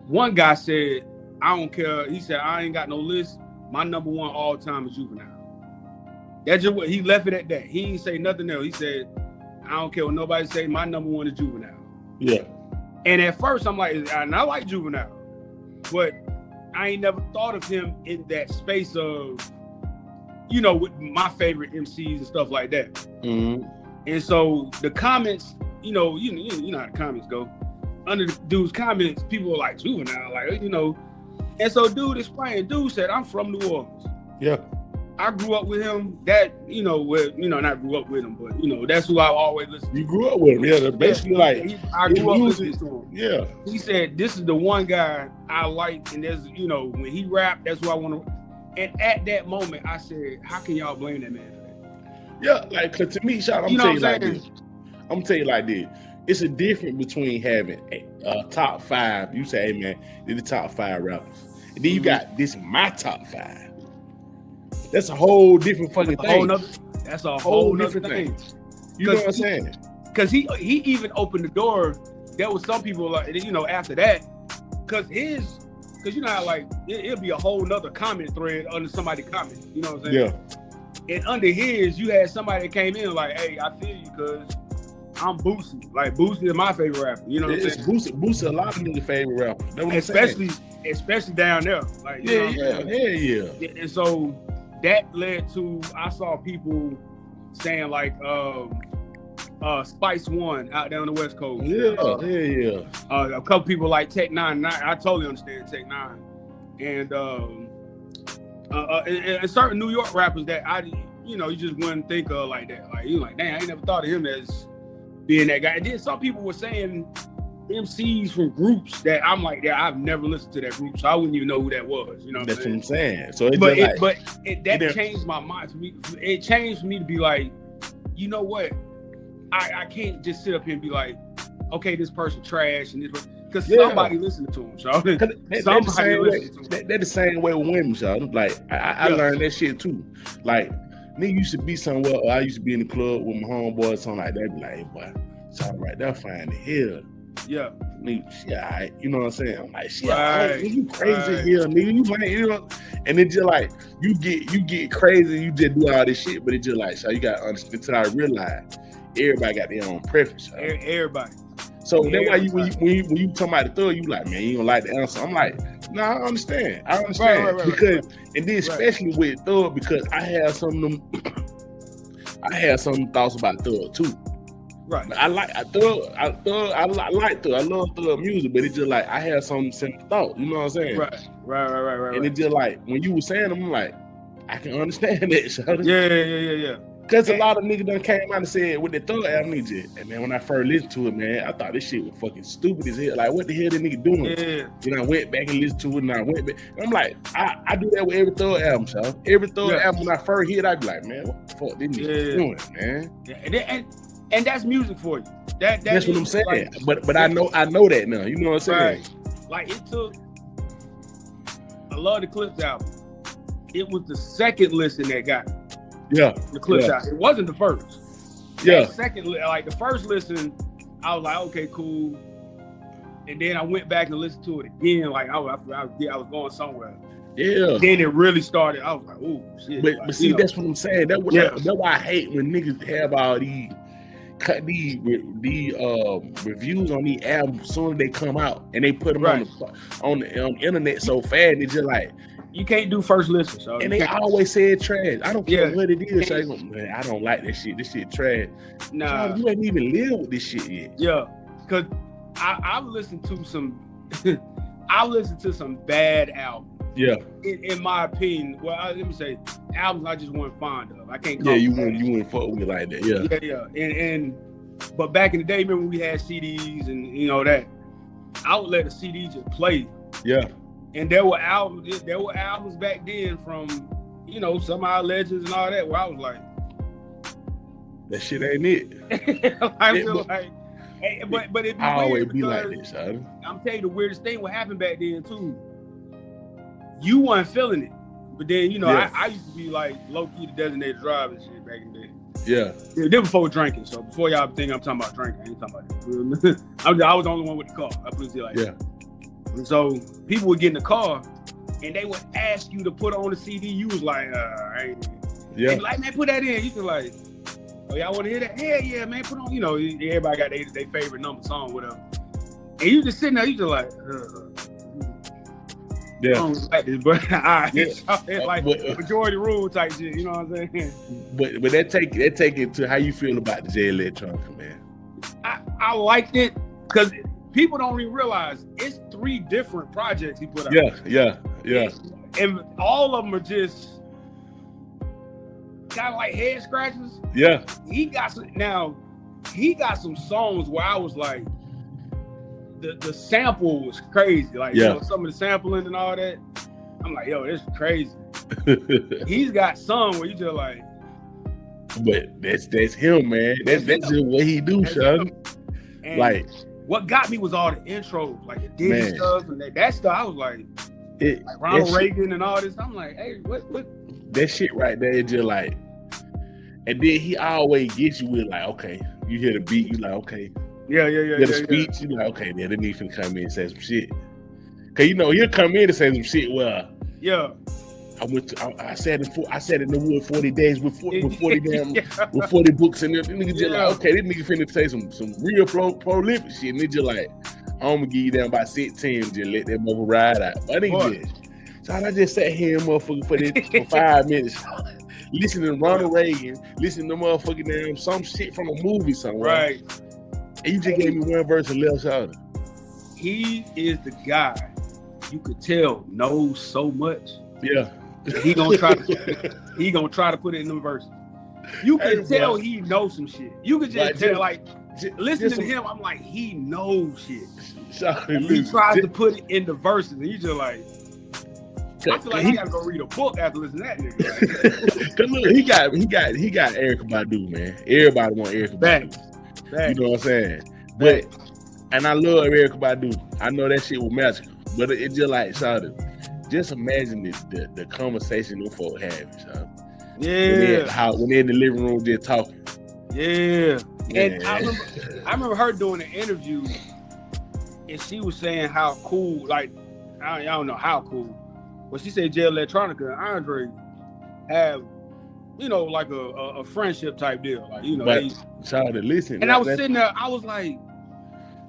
One guy said, I don't care, he said, I ain't got no list, my number one all time is Juvenile. That's just what he left it at that. He didn't say nothing else. He said, I don't care what nobody say, my number one is Juvenile. Yeah. And at first I'm like, and I like Juvenile, but I ain't never thought of him in that space of, you know, with my favorite MCs and stuff like that. Mm-hmm. And so the comments, you know how the comments go. Under the dude's comments, people were like, Juvenile, like, you know. And so dude said, I'm from New Orleans. Yeah. I grew up with him. That, not grew up with him, but, that's who I always listened to. You grew up with him, yeah. Basically, I grew up listening to him. Yeah. He said, this is the one guy I like, and there's, when he rapped, that's who I want to. And at that moment, I said, how can y'all blame that man for that? Yeah, like, cause to me, I'm gonna tell you like this. It's a difference between having a top 5. You say, hey man, they're the top 5 rappers. And then you got this my top 5. That's a whole different fucking thing. That's a whole different thing. You know what I'm saying? Because he even opened the door. There was some people like, after that, because you know how like it'll be a whole nother comment thread under somebody's comment. You know what I'm saying? Yeah. And under his, you had somebody that came in like, hey, I feel you because I'm Boosie. Like, Boosie is my favorite rapper. You know what I'm saying? Boosie a lot of niggas' favorite rapper. Especially down there. Like, yeah. And so that led to, I saw people saying like Spice One out there on the West Coast. A couple people like Tech Nine. I totally understand Tech Nine. And certain New York rappers that you just wouldn't think of like that. Like, you like, damn, I ain't never thought of him as being that guy. And then some people were saying MCs from groups that I'm like, yeah, I've never listened to that group, so I wouldn't even know who that was. You know, that's what I'm saying. So that changed my mind. It changed for me to be like, you know what? I can't just sit up here and be like, okay, this person trash and this, because somebody listening to him, so they're the same way with women, so like I learned that shit too. Like, nigga used to be somewhere, or I used to be in the club with my homeboys, something like that. Be like, hey, boy, something right there, fine the hell. Yeah, nigga, shit, all right. You know what I'm saying? I'm like, shit, right, you crazy here, nigga. You playing, and it just like you get crazy, you just do all this shit, but it just like, so you got to understand. Until I realized everybody got their own preference. So. Everybody. So that's why when you talking about the thug, you like, man, you don't like the answer. I'm like, no, I understand. Right, because and then especially with Thug, because I had some of them thoughts about Thug too. Right. I like Thug. I love Thug music, but it's just like I had some simple thought. You know what I'm saying? Right. And it's just like when you were saying them, I'm like, I can understand that. Shawty. Yeah. Because a lot of niggas done came out and said with the Thug album, and man, when I first listened to it, man, I thought this shit was fucking stupid as hell. Like, what the hell this nigga doing? Yeah. Then I went back and listened to it, and I went back. And I'm like, I do that with every Thug album, so every Thug album when I first hear it, I be like, man, what the fuck this nigga doing, man? And that's music for you. That's what I'm saying. Like, but I know that now. You know what I'm saying? Right. Like it took. I love the Clips album. It was the second listen that got the Clips out. It wasn't the first. That second, like the first listen, I was like, okay, cool. And then I went back and listened to it again. Like I was going somewhere. Yeah. Then it really started. I was like, oh shit. But see, that's what I'm saying. That's why I hate when niggas have all these reviews on these albums as soon as they come out and they put them on the internet so fast. It's just like you can't do first listen. So and they always say it's trash. I don't care what it is. So man, I don't like that shit. This shit trash. Nah, so you ain't even live with this shit yet. Yeah, because I've listened to some. I listened to some bad albums. Yeah. In my opinion, well, let me say, albums I just wasn't fond of. I can't. Yeah, you wouldn't fuck with me like that. Yeah. And but back in the day, remember when we had CDs and you know that, I would let the CD just play. Yeah. And there were albums back then from, you know, some of our legends and all that where I was like, that shit ain't it. But it I always be like this, son. I'm telling you, the weirdest thing what happened back then too. You weren't feeling it, but then you know I used to be like low key the designated driver and shit back in the day. Yeah. Then before drinking, so before y'all think I'm talking about drinking, I ain't talking about that. I was the only one with the car. I put it like that. And so people would get in the car and they would ask you to put on the CD. You was like, and like, man, put that in. You can like, oh, y'all want to hear that? Yeah, man, put on. You know, everybody got their favorite number song, whatever. And you just sitting there, you just like, I don't like this, but it's like majority rule type shit. You know what I'm saying? But that take it to how you feel about the J Electronica, man. I liked it because people don't even realize it's 3 different projects he put out. Yeah. And all of them are just kind of like head scratches. Yeah. He got some songs where I was like, the sample was crazy. Like, you know, some of the sampling and all that. I'm like, yo, this is crazy. He's got some where you just like. But that's him, man. That's just what he do, son. Like. What got me was all the intros, like the Diddy stuff and that stuff. I was like Ronald Reagan and all this. I'm like, hey, what? That shit right there is just like, and then he always gets you with like, okay, you hear the beat, you like, okay. Yeah. The speech, you like, okay, then the nigga finna come in and say some shit. Cause you know he'll come in and say some shit. Well, I sat in the wood 40 days with 40 with 40 books and the nigga just like, okay, this nigga finna say some real prolific shit. And they just like, I'm gonna give you down by 16, just let that mother ride out. But I just sat here, motherfucker, for 5 minutes. Listening to Ronald Reagan, listening to motherfucking damn some shit from a movie somewhere. Right. And you just gave me one verse of left shoulder. He is the guy you could tell knows so much. Yeah. He gonna try to put it in them verses. You can tell he knows some shit. You could just tell, like, listening to him, I'm like, he knows shit. He tries to put it in the verses, and you just like, I feel like he gotta go read a book after listening to that nigga. Cause look, he got Erykah Badu, man. Everybody want Erykah Badu. You know what I'm saying? But and I love Erykah Badu. I know that shit was magical, but it just like just imagine the conversation them folk having, son. Yeah. When they're in the living room just talking. Yeah. And I remember her doing an interview, and she was saying how cool, like, I don't know how cool, but she said J Electronica and Andre have, you know, like a friendship type deal. Like, you know, listen. And I was sitting there, I was like,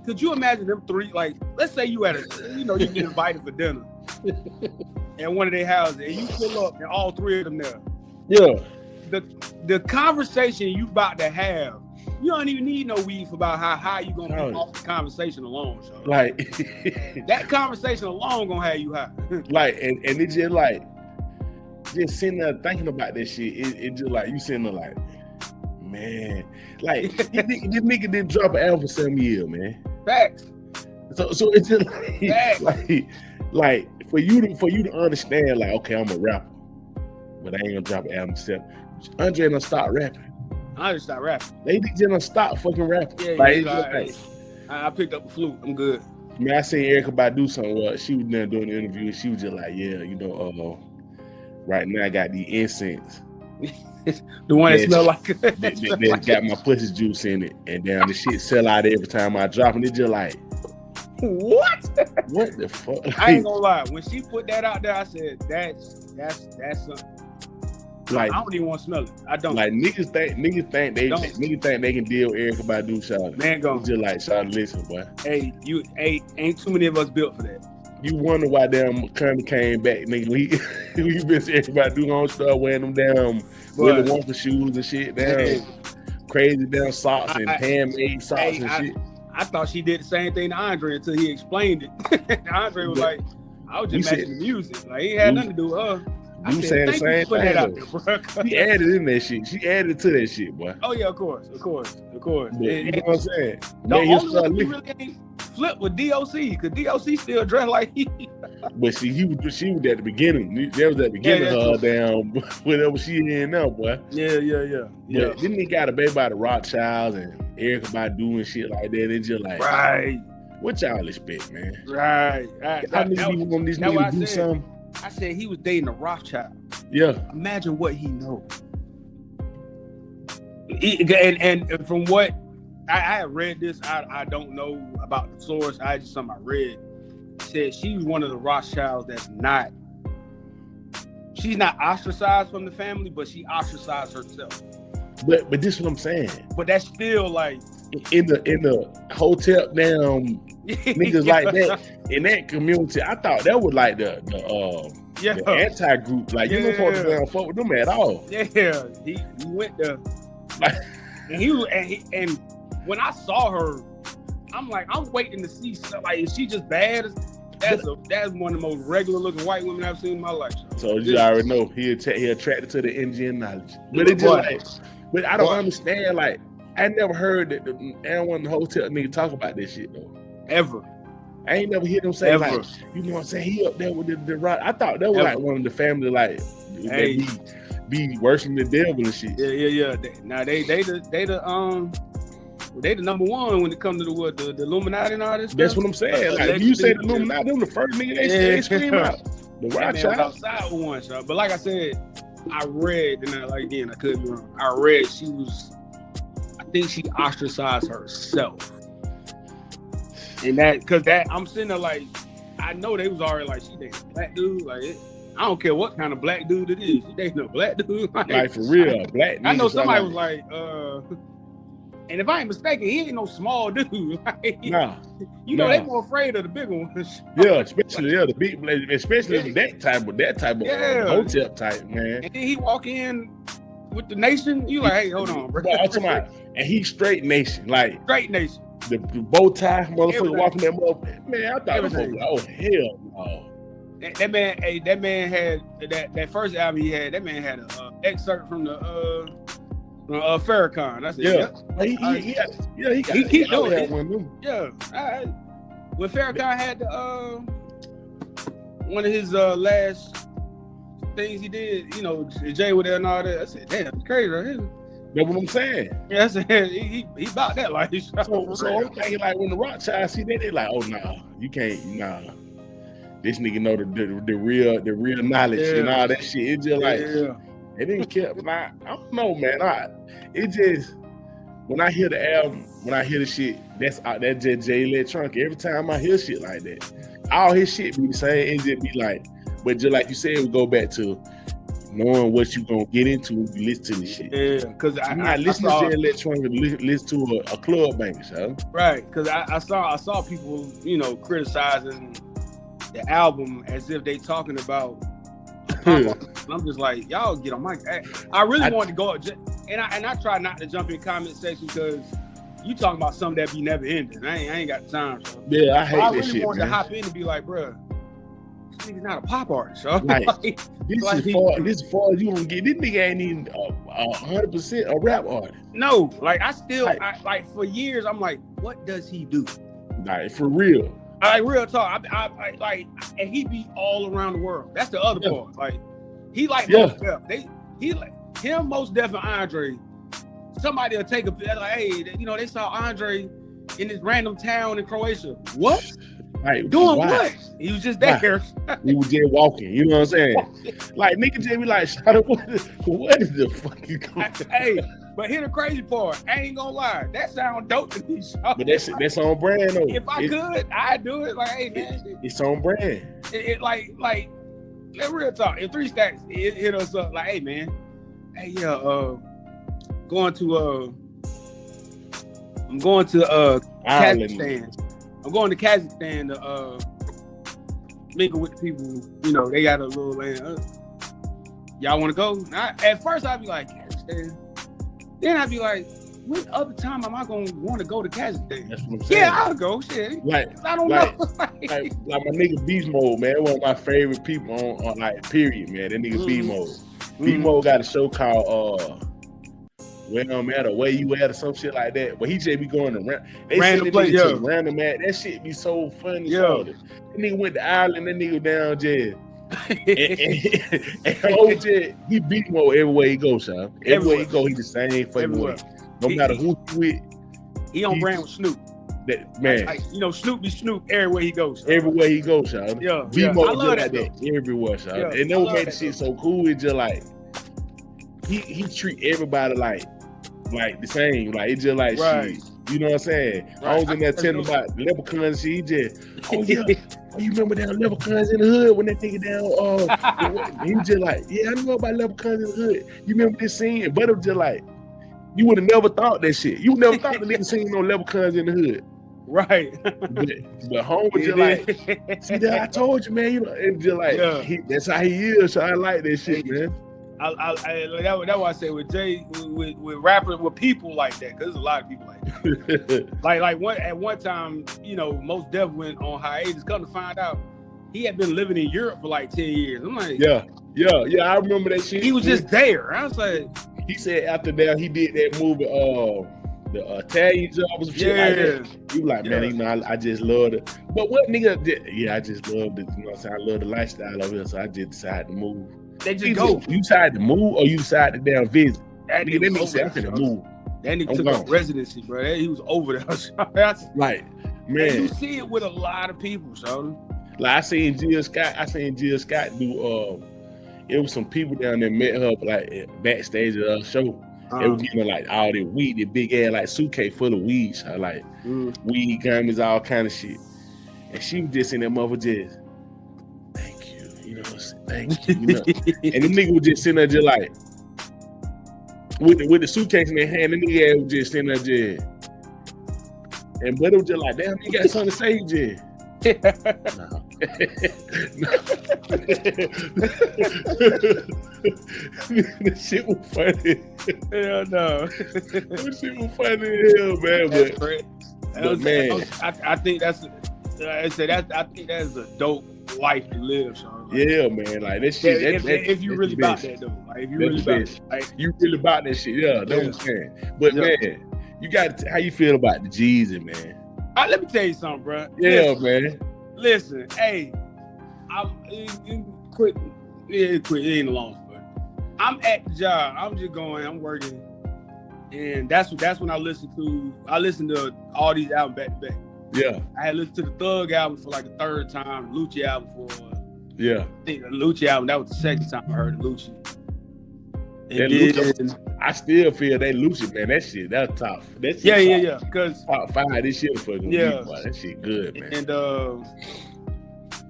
could you imagine them 3, like, let's say you you get invited for dinner in one of their houses and you pull up and all 3 of them there. Yeah. The conversation you about to have You don't even need no weed about how high you gonna be off the conversation alone. So. Like that conversation alone gonna have you high. Like and it just like just sitting there thinking about that shit. It just like you sitting there like, man, like this nigga didn't drop an album for 7 years, man. Facts. So it's just like for you to understand, like, okay, I'm a rapper, but I ain't gonna drop an album except Andre done stop rapping. I just stopped rapping. They just done stop fucking rapping. Yeah, like, I picked up a flute. I'm good. I mean, I seen Erykah Badu somewhere. She was there doing the interview. And she was just like, yeah, you know, right now I got the incense. The one that smell like that got my pussy juice in it, and damn, the shit sell out every time I drop, and it just like, what the fuck? I ain't gonna lie. When she put that out there, I said that's something. Like, I don't even want to smell it. I don't. Like niggas think they can deal with Erykah Badu, Shawty. Man, go. Just like, Shawty, listen, boy. Hey, ain't too many of us built for that. You wonder why damn Kirby came back, nigga. We been saying Badu gonna start wearing them damn Willy Wonka shoes and shit, damn crazy damn socks and handmade socks and shit. I thought she did the same thing to Andre until he explained it. Andre was like, I was just matching the music. Like, he had nothing to do with her. You saying the same thing. She added in that shit. She added to that shit, boy. Oh yeah, of course. But, you know what I'm saying? The only one who really ain't flip with DOC, because DOC still dressed like he. But see, she was at the beginning. That was at the beginning of her damn whatever she in now, boy. Yeah. But then he got a baby by the Rothschilds and Erykah Badu and shit like that. It's just like, right. What y'all expect, man? Right. I knew you want this nigga to do something. I said he was dating a Rothschild. Yeah. Imagine what he knows. And from what I had read this, I don't know about the source. I just something I read. Said she was one of the Rothschilds that's not. She's not ostracized from the family, but she ostracized herself. But this is what I'm saying. But that's still like in the hotel down niggas like that in that community. I thought that was like the anti-group. Like, you don't supposed to fuck with them at all. Yeah, he went there. And he was and when I saw her, I'm like, I'm waiting to see something. Like, is she just bad? That's one of the most regular looking white women I've seen in my life. So you already know he attracted to the Indian knowledge. But it just like, but I don't understand. Like, I never heard that anyone in the hotel nigga talk about this shit though. Ever. I ain't never hear them say like, you know what I'm saying? He up there with the rock. I thought that was like one of the family like be worshiping the devil and shit. Yeah. Now they the number one when it comes to the Illuminati and all this stuff. That's what I'm saying. Like, you say the Illuminati, them the first nigga they scream out. The Rothschild outside with one shot. But like I said, I read, and I could be wrong. I read I think she ostracized herself. And I'm sitting there like, I know they was already like, she dating a black dude. Like, I don't care what kind of black dude it is. She dating a black dude. Like for real, black. I know somebody was like, and if I ain't mistaken, he ain't no small dude. Like, they more afraid of the bigger ones. Yeah, especially the big, especially that type of hotel type, man. And then he walk in with the nation. You like, hey, hold on, bro. And he straight nation, like straight nation. The bow tie, motherfucker walking that motherfucker. Man, I thought it was like, oh hell no. That man had that first album he had. That man had an excerct from the Farrakhan. That's it. He keep doing it. Yeah. Right. When Farrakhan had one of his last things he did, Jay with that and all that. I said, damn, it's crazy right here. That's what I'm saying. Yeah, I said he about that life. So I'm thinking like when the Rothschild see that, they like, oh no, you can't, This nigga know the real knowledge and all that shit. It just like it didn't care. I don't know, man. It just when I hear the album, when I hear the shit, that just Jay Electronic. Every time I hear shit like that, all his shit be the same. It just be like, but just like you said, we go back to knowing what you gonna get into when you listen to this shit. Yeah, because I listen to Jay Electronic, listen to a club banger, so. Right, because I saw people, criticizing the album as if they talking about. And I'm just like, y'all get on my. I really wanted to go. and I try not to jump in comment section because you talking about something that be never ending. I ain't got the time. So. Yeah, I hate that really shit, wanted man. to hop in and be like, bro, this nigga's not a pop artist, so. Like, this is far as you gonna get. This nigga ain't even 100% a rap artist. No, like I still, like for years, I'm like, what does he do? Like for real. Like real talk. I like, and he be all around the world. That's the other part. Like he like Most Def. He like him, Most Def, and Andre. Somebody will take a like, hey, they saw Andre in this random town in Croatia. What? Like, doing what? He was just there. He was just walking. You know what I'm saying? Like nigga just be like, "Shut up! What is the fucking?" Hey, but here's the crazy part. I ain't gonna lie. That sound dope to me. But that's on brand though. If I could, I'd do it. Like, hey man, it's on brand. It like let real talk. In 3 Stacks, it hit us up like, hey man, hey going to I'm going to Kazakhstan. I'm going to Kazakhstan to mingle with the people. They got a little y'all want to go? At first I'd be like, Kazakhstan. Then I'd be like, what other time am I going to want to go to Kazakhstan? That's what I'm saying. Yeah, I'll go. Shit. I don't know. like my nigga Beast Mode, man. One of my favorite people on like period, man. That nigga Beast Mode. Beast Mode got a show called Well, man, or where you at or some shit like that. But he just be going around. They random place, random man. That shit be so funny. That nigga went to Ireland. That nigga down jail. and OJ, he beat him everywhere he goes, son. Everywhere he go, he the same fucking way. No matter who he with. He on brand with Snoop. That man, Snoop be Snoop everywhere he goes. Son. Everywhere he goes, son. Yeah, I love that everywhere, son. And they make the shit so cool. It's just like he treat everybody like the same. Like it's just like shit. You know what I'm saying? Right. I was in there telling about Leprechauns. He just, you remember that Leprechauns in the hood when they take it down? He was just like, yeah, I know about Leprechauns in the hood. You remember this scene? But it was just like, you would have never thought that shit. You never thought the nigga seen no Leprechauns in the hood. Right. but home was just like, see that I told you, man. It's just like, that's how he is. So I like that shit, man. That's why I say with Jay, with rappers, with people like that, because there's a lot of people like that. At one time, Most Def went on hiatus. Come to find out, he had been living in Europe for like 10 years. I'm like, yeah, I remember that shit. He was just there. I was like, he said after that he did that movie, the Italian Job or some shit like that. He was like, man, I just love it. But what nigga did? Yeah, I just loved it. You know what I'm saying? I love the lifestyle of it, so I just decided to move. They just go. You decided to move or you decided to down visit? That nigga said, I'm finna move. That nigga took up residency, bro. He was over there. Like, man. And you see it with a lot of people, so. Like I seen Jill Scott do it was some people down there met her like backstage at a show. They was giving her like all the weed, the big ass like suitcase full of weed, so like weed gummies, all kind of shit. And she was just in that mother just, thank you, you know what I'm saying? Thank you. And the nigga was just sitting there just like with the suitcase in their hand, the nigga was just sitting there just, and but it was just like, damn, you got something to say, just. No. This shit was funny. Hell no. This shit was funny as hell, man. I think that's a dope life to live, Sean. Like, yeah, man. Like that shit. If you really about that though, like if you really about it, like you really about that shit, that's what I'm saying. But man, you got how you feel about the Jeezy, man? Let me tell you something, bro. Yeah, man. Listen, hey, quick. It ain't a long story. I'm at the job. I'm just going. I'm working, and that's when I listen to all these albums back to back. Yeah, I had listened to the Thug album for like the third time, the Luchi album for I think the Luchi album, that was the second time I heard the Luchi. I still feel that Luchi, man, that shit, that's tough. That shit yeah. Because top 5, this shit fucking that shit good, man. And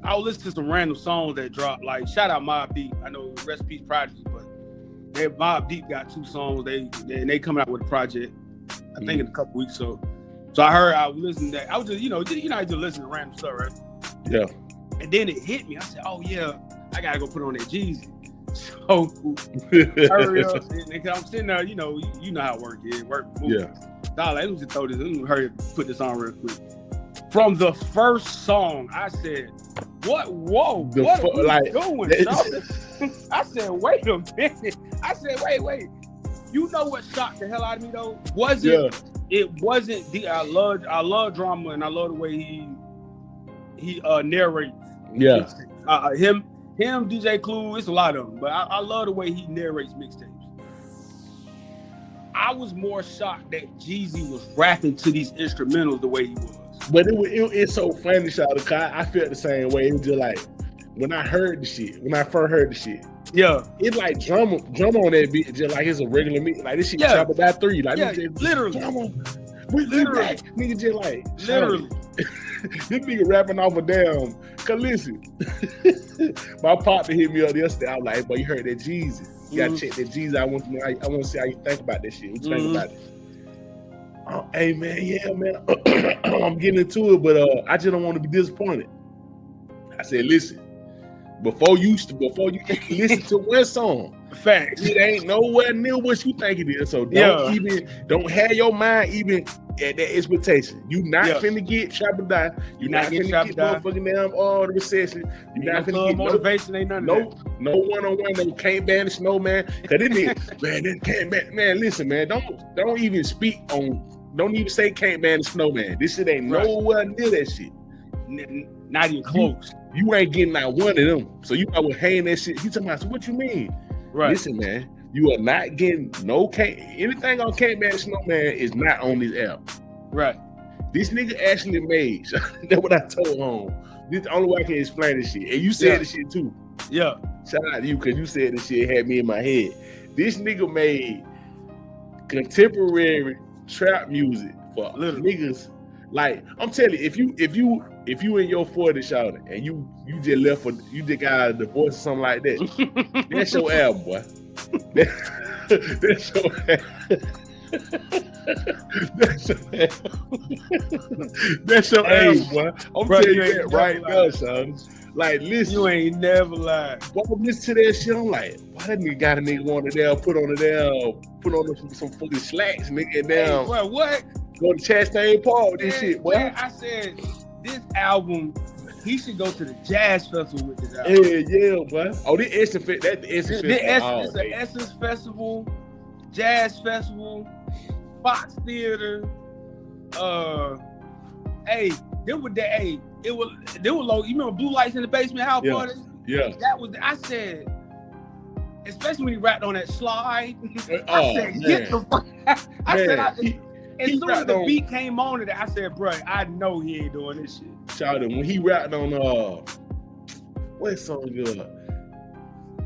I'll listen to some random songs that drop. Like shout out Mobb Deep. I know Rest in Peace Prodigy, but Mobb Deep got 2 songs. They coming out with a project, I think in a couple weeks. So I was listening to that. I was just, I just listen to random stuff, right? Yeah. And then it hit me. I said, oh yeah, I gotta go put on that Jeezy. So hurry up, nigga. I'm sitting there, you know how work is. Work movie. Yeah. Dog, let me just throw this. Let me hurry up, put this on real quick. From the first song, I said, "What? Whoa! What are you doing?" I said, "Wait a minute." I said, "Wait." You know what shocked the hell out of me though? It wasn't the I love drama and I love the way he narrates. Yeah. Him, DJ Clue, it's a lot of them, but I love the way he narrates mixtapes. I was more shocked that Jeezy was rapping to these instrumentals the way he was. But it's so funny, Shout Out. I felt the same way. It was just like when I first heard the shit. Yeah. It's like drum on that beat, just like it's a regular beat. Like this shit chop about 3. Like literally. We back. Nigga just like literally. This nigga rapping off a damn. Cause listen, my partner hit me up yesterday. I was like, "Boy, you heard that Jeezy? You gotta check that Jeezy. I want to see how you think about that shit. What you think about it?" Oh, hey man, yeah man, I'm getting into it, but I just don't want to be disappointed. I said, listen, before you listen to one song, facts, it ain't nowhere near what you think it is. So don't have your mind even at that expectation. You not finna get Trap or Die. You not finna get motherfucking damn the recession. You not finna get motivation. Ain't nothing. No one-on-one. No can't ban the snowman. Cause this nigga, man, this can't ban. Man, listen, man, don't even speak on. Don't even say can't ban the snowman. This shit ain't nowhere near that shit. Not even close. You ain't getting out one of them. So you probably hang that shit. He talking about, so what you mean? Right. Listen, man, you are not getting anything on Can't Ban the Snowman is not on this album. Right. This nigga actually made. That's what I told home. This is the only way I can explain this shit. And you said this shit too. Yeah. Shout out to you because you said this shit had me in my head. This nigga made contemporary trap music for niggas. Like I'm telling you, if you in your 40s, Shout, and you just left for you just got out of divorce or something like that, that's your album, boy. That's your that's your album, boy. I'm telling you that right now, Shout. Like, listen, you ain't never lied. Boy, I'm listening to that shit. I'm like, why that nigga got a nigga on the down, put on some fucking slacks, nigga, and down. Hey, what? Go to Chastain Park with this shit, boy. I said, this album, he should go to the jazz festival with this album. Yeah, boy. Oh, this Essence Festival. It's an Essence Festival, Jazz Festival, Fox Theater. It was low. You remember Blue Lights in the Basement house party? Yeah. That was. I said, especially when he rapped on that slide. I said, get the fuck. As soon as the beat came on it, I said, bro, I know he ain't doing this shit. Shout out when he rapped on what song good?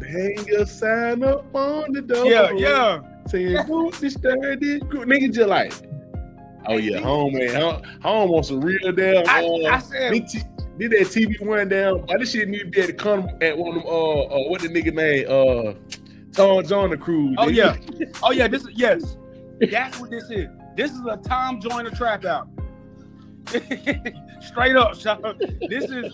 Hang your sign up on the door. Yeah. Saying don't disturb this group. Nigga just like, oh yeah, home on some real damn. I said, did that TV one down. Why this shit need to be at the come at one of them what the nigga name Tom John the Cruise. Oh yeah. That's what this is. This is a Tom Joyner trap out. Straight up, Sean. This is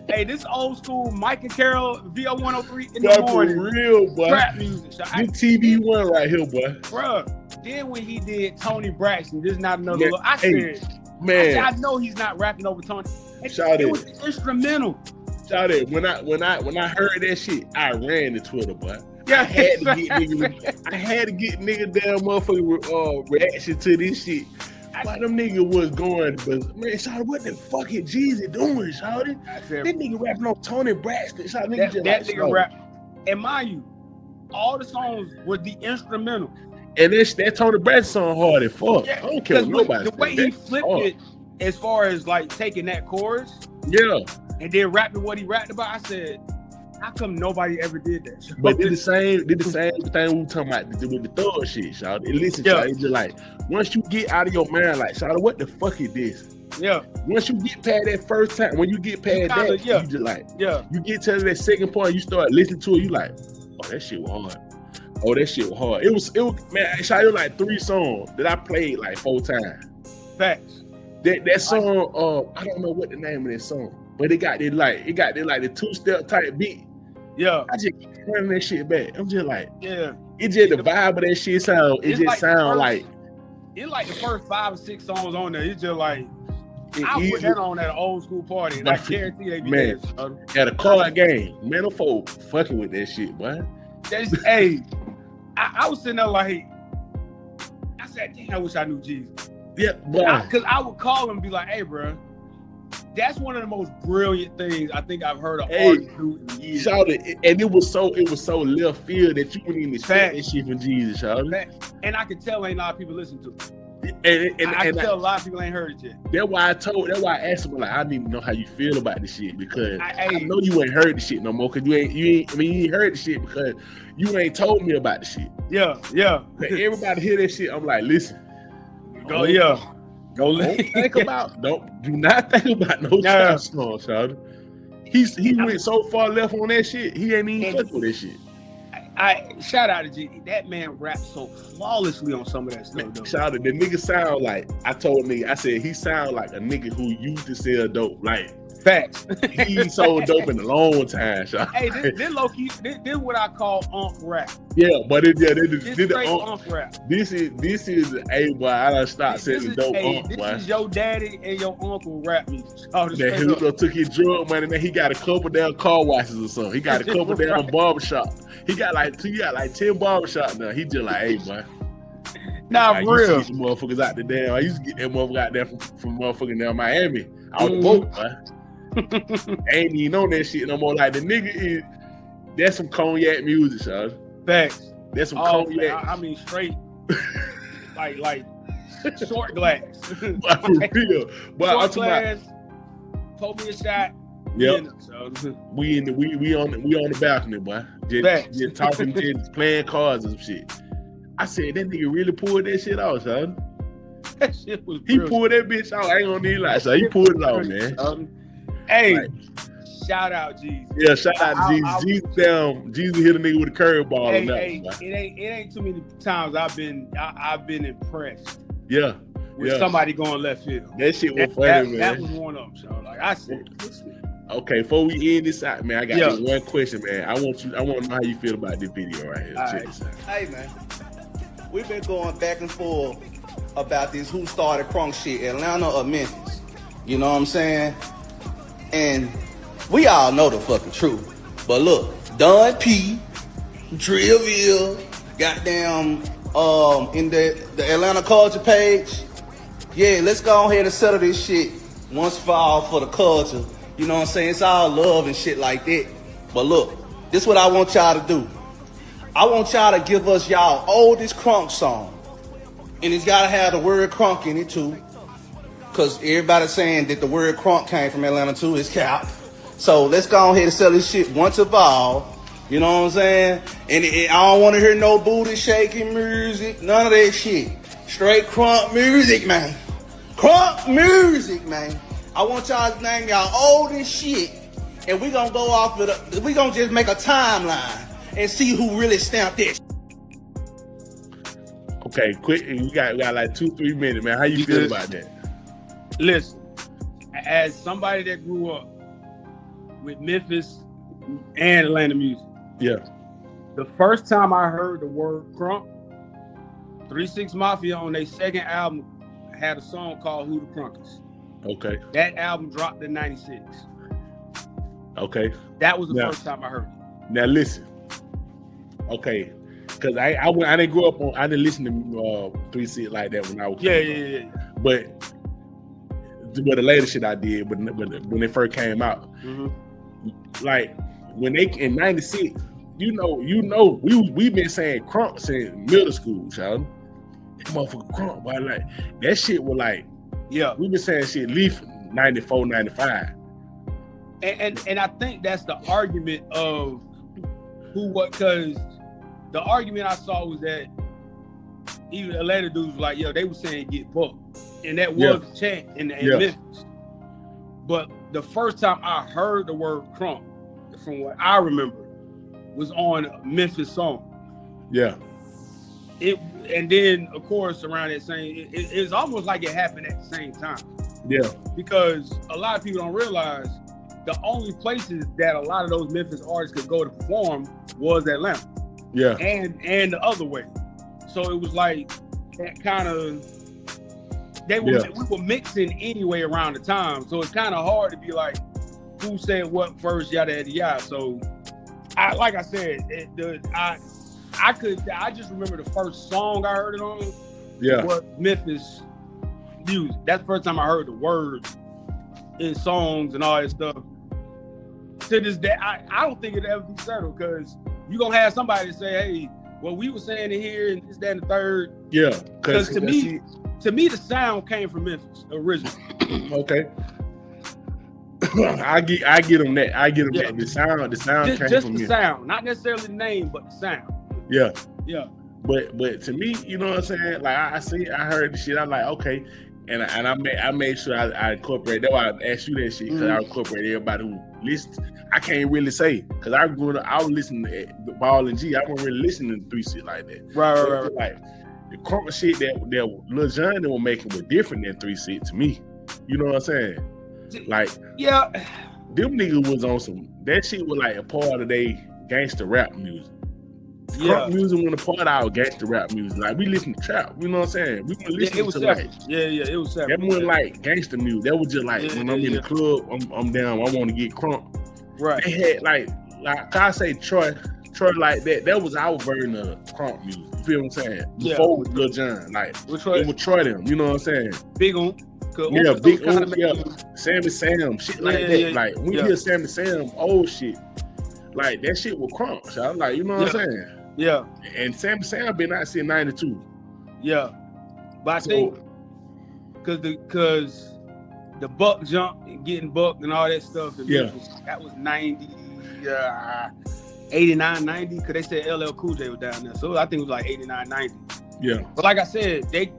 this old school Mike and Carol VO103 in the morning. For real, boy. Trap music. This TV one right here, boy. Bruh. Then when he did Tony Braxton, this is not another look. I said, I know he's not rapping over Tony. It was instrumental. Shout it. When I heard that shit, I ran to Twitter, boy. Yeah, I had to get nigga damn motherfucking reaction to this shit. Why them nigga was going, but man, Shawty, what the fuck is Jeezy doing, Shawty? That nigga rapping on Tony Braxton. Shawty, that nigga rap. And mind you, all the songs were the instrumental. And that Tony Braxton song hard as fuck. Yeah, I don't care what nobody. The way he flipped it, as far as like taking that chorus, and then rapping what he rapped about, I said, how come nobody ever did that? But did the same thing we were talking about with the thug shit, Shawty. And listen, Shawty, it's just like, once you get out of your mind, like, Shawty, what the fuck is this? Yeah. Once you get past that first time, when you get past that, you just like, you get to that second point, you start listening to it, you like, oh, that shit was hard. Oh, that shit was hard. It was man, Shawty, it was like 3 songs that I played like 4 times. Facts. That song, I don't know what the name of that song, but it got this like the 2-step type beat. Yeah. I just running that shit back. I'm just like, yeah. It just the vibe of that shit sound. It just like sound like. It's like the first 5 or 6 songs on there. It's just like I put that on at an old school party, and I guarantee they be man, at a card game. Man, them folk fucking with that shit, boy. Hey, I was sitting there like, I said, damn, I wish I knew Jeezy. Yeah, boy. Because I would call him and be like, hey, bro, that's one of the most brilliant things I think I've heard an artist do in years. And it was so left field that you wouldn't even expect that shit from Jeezy, shawty. And I could tell ain't a lot of people listen to it. And I can tell a lot of people ain't heard it yet. That's why I asked him, like, I need to know how you feel about this shit, because I know you ain't heard the shit no more, because you ain't heard the shit because you ain't told me about the shit. Yeah. But everybody hear that shit, I'm like, listen. Go do not think about no child song, shawty. He went so far left on that shit, he ain't even fuck with that shit. I shout out to G. That man raps so flawlessly on some of that stuff. Though. Shout out, the nigga sound like, I told nigga, I said he sound like a nigga who used to sell dope. Like, facts. He sold dope in a long time. Shout. Hey, this low key, this what I call rap. Yeah, but this rap. This is a boy. I done stopped selling dope. This is your daddy and your uncle rap music. That he took his drug money, and then he got a couple damn car washes or something. He got a couple damn barbershop. He got like 10 barbershops now. He just like, hey, boy. Nah, for real. I used to get motherfuckers out the damn. I used to get that motherfucker out there from motherfucking down Miami. Out the boat, boy. Ain't even on that shit no more. Like, the nigga is, that's some cognac music, son. Facts. That's some cognac. I mean, straight, like short glass. But for real. But short glass, pour me a shot. Yep. We on the balcony, boy. Just talking, just playing cards and shit. I said, that nigga really pulled that shit out, son. That shit was He pulled that bitch out. I ain't gonna need like, so he pulled it out, man. Hey, shout out Jeezy. Yeah, shout out to Jeezy. Jeezy hit a nigga with a curveball. Hey, it ain't too many times I've been impressed. Yeah. With somebody going left field. That shit was funny, man. That was one of them, so like I said. Okay, before we end this out, man, I got one question, man. I want to know how you feel about this video right here. Check this out. Hey, man, we've been going back and forth about this who started crunk shit, Atlanta or Memphis. You know what I'm saying? And we all know the fucking truth. But look, Don P, Drillville, goddamn, in the Atlanta culture page. Yeah, let's go ahead and settle this shit once for all for the culture. You know what I'm saying? It's all love and shit like that. But look, this is what I want y'all to do. I want y'all to give us y'all oldest crunk song. And it's got to have the word crunk in it too. Because everybody's saying that the word crunk came from Atlanta too. It's cap. So let's go ahead and sell this shit once and for all. You know what I'm saying? And I don't want to hear no booty shaking music. None of that shit. Straight crunk music, man. Crunk music, man. I want y'all to name y'all oldest shit, and we gonna go off with we gonna just make a timeline and see who really stamped this. Okay, quick, we got like 2-3 minutes, man. How you feel about that? Listen, as somebody that grew up with Memphis and Atlanta music, the first time I heard the word crunk, 3 6 Mafia on their second album had a song called Who the Crunkers. Okay. That album dropped in 96. Okay. That was the first time I heard it. Now listen. Okay. Because I didn't grow up on, I didn't listen to 3 6 like that when I was Yeah. But the later shit I did when they first came out. Like when they in 96, you know, we been saying crunk since middle school, child. That motherfucker crunk, boy. Like that shit was like, we've been saying shit at least 94, 95. And I think that's the argument of because the argument I saw was that even Atlanta dudes was like, they were saying get bucked. And that was a chant in Memphis. But the first time I heard the word crunk, from what I remember, was on a Memphis song. Yeah. And then, of course, around that same, it's almost like it happened at the same time. Yeah. Because a lot of people don't realize the only places that a lot of those Memphis artists could go to perform was Atlanta. Yeah. And the other way. So it was like that kind of we were mixing anyway around the time. So it's kind of hard to be like who said what first, yada yada yada. So I just remember the first song I heard it on was Memphis music. That's the first time I heard the words in songs and all that stuff. To this day, I don't think it'll ever be settled because you're going to have somebody say, hey, well, we were saying it here and this, that, and the third. Yeah. Because to me, the sound came from Memphis originally. Okay. I get them that. I get them that. The sound came from just the Memphis. sound, not necessarily the name, but the sound. Yeah. Yeah. But to me, you know what I'm saying? Like I heard the shit. I'm like, okay. And I made sure I incorporate. That's why I asked you that shit because I incorporate everybody who listens. I can't really say because I was listening to Ball and G. I wasn't really listening to 3 shit like that. Right. Like the crunk shit that Lil Jon were making was different than 3 shit to me. You know what I'm saying? Like them niggas was on some. That shit was like a part of their gangster rap music. Crunk music was a part of our gangster rap music. Like we listen to trap, you know what I'm saying? We were listening to separate. It was separate. That wasn't like gangster music. That was just like when I'm in the club, I'm down. I want to get crunk. Right. They had like I say Troy like that. That was our version of crunk music. You feel what I'm saying? Before Lil Jon, like it was Troy them. You know what I'm saying? Big on. Yeah, big on. Yeah, Sammy Sam, shit like that. Like when you hear Sammy Sam old shit, like that shit was crunk. So I was like, you know what I'm saying? Yeah. And Sammy Sam been out since '92. Yeah. But I think because the buck jump and getting bucked and all that stuff, that was 90, 89, 90, because they said LL Cool J was down there. So I think it was like 89, 90. Yeah. But like I said, they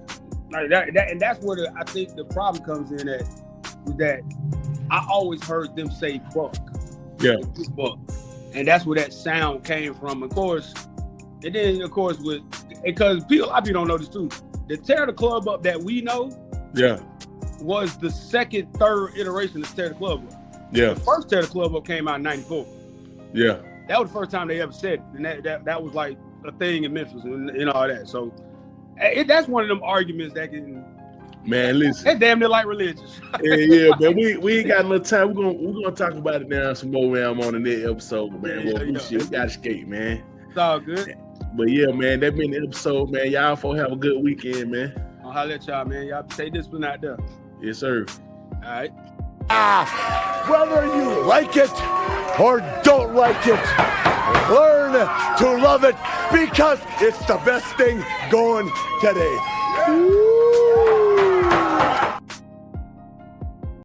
like that and that's where I think the problem comes in at, is that I always heard them say buck. Yeah. Buck. And that's where that sound came from, of course. And then, of course, because a lot of people don't know this too. The Tear the Club Up that we know, was the third iteration of Tear the Club Up. Yeah. The first Tear the Club Up came out in '94. Yeah. That was the first time they ever said it, and that was like a thing in Memphis and all that. So that's one of them arguments that can. Man, listen. That's damn near like religious. yeah, but we ain't got enough time. We're gonna talk about it now some more, man. I'm on the next episode, man. We gotta skate, man. It's all good. But yeah, man, that been the episode, man. Y'all folks have a good weekend, man. I'll holler at y'all, man. Y'all stay disciplined out there. Yes, sir. All right. Whether you like it or don't like it, learn to love it because it's the best thing going today.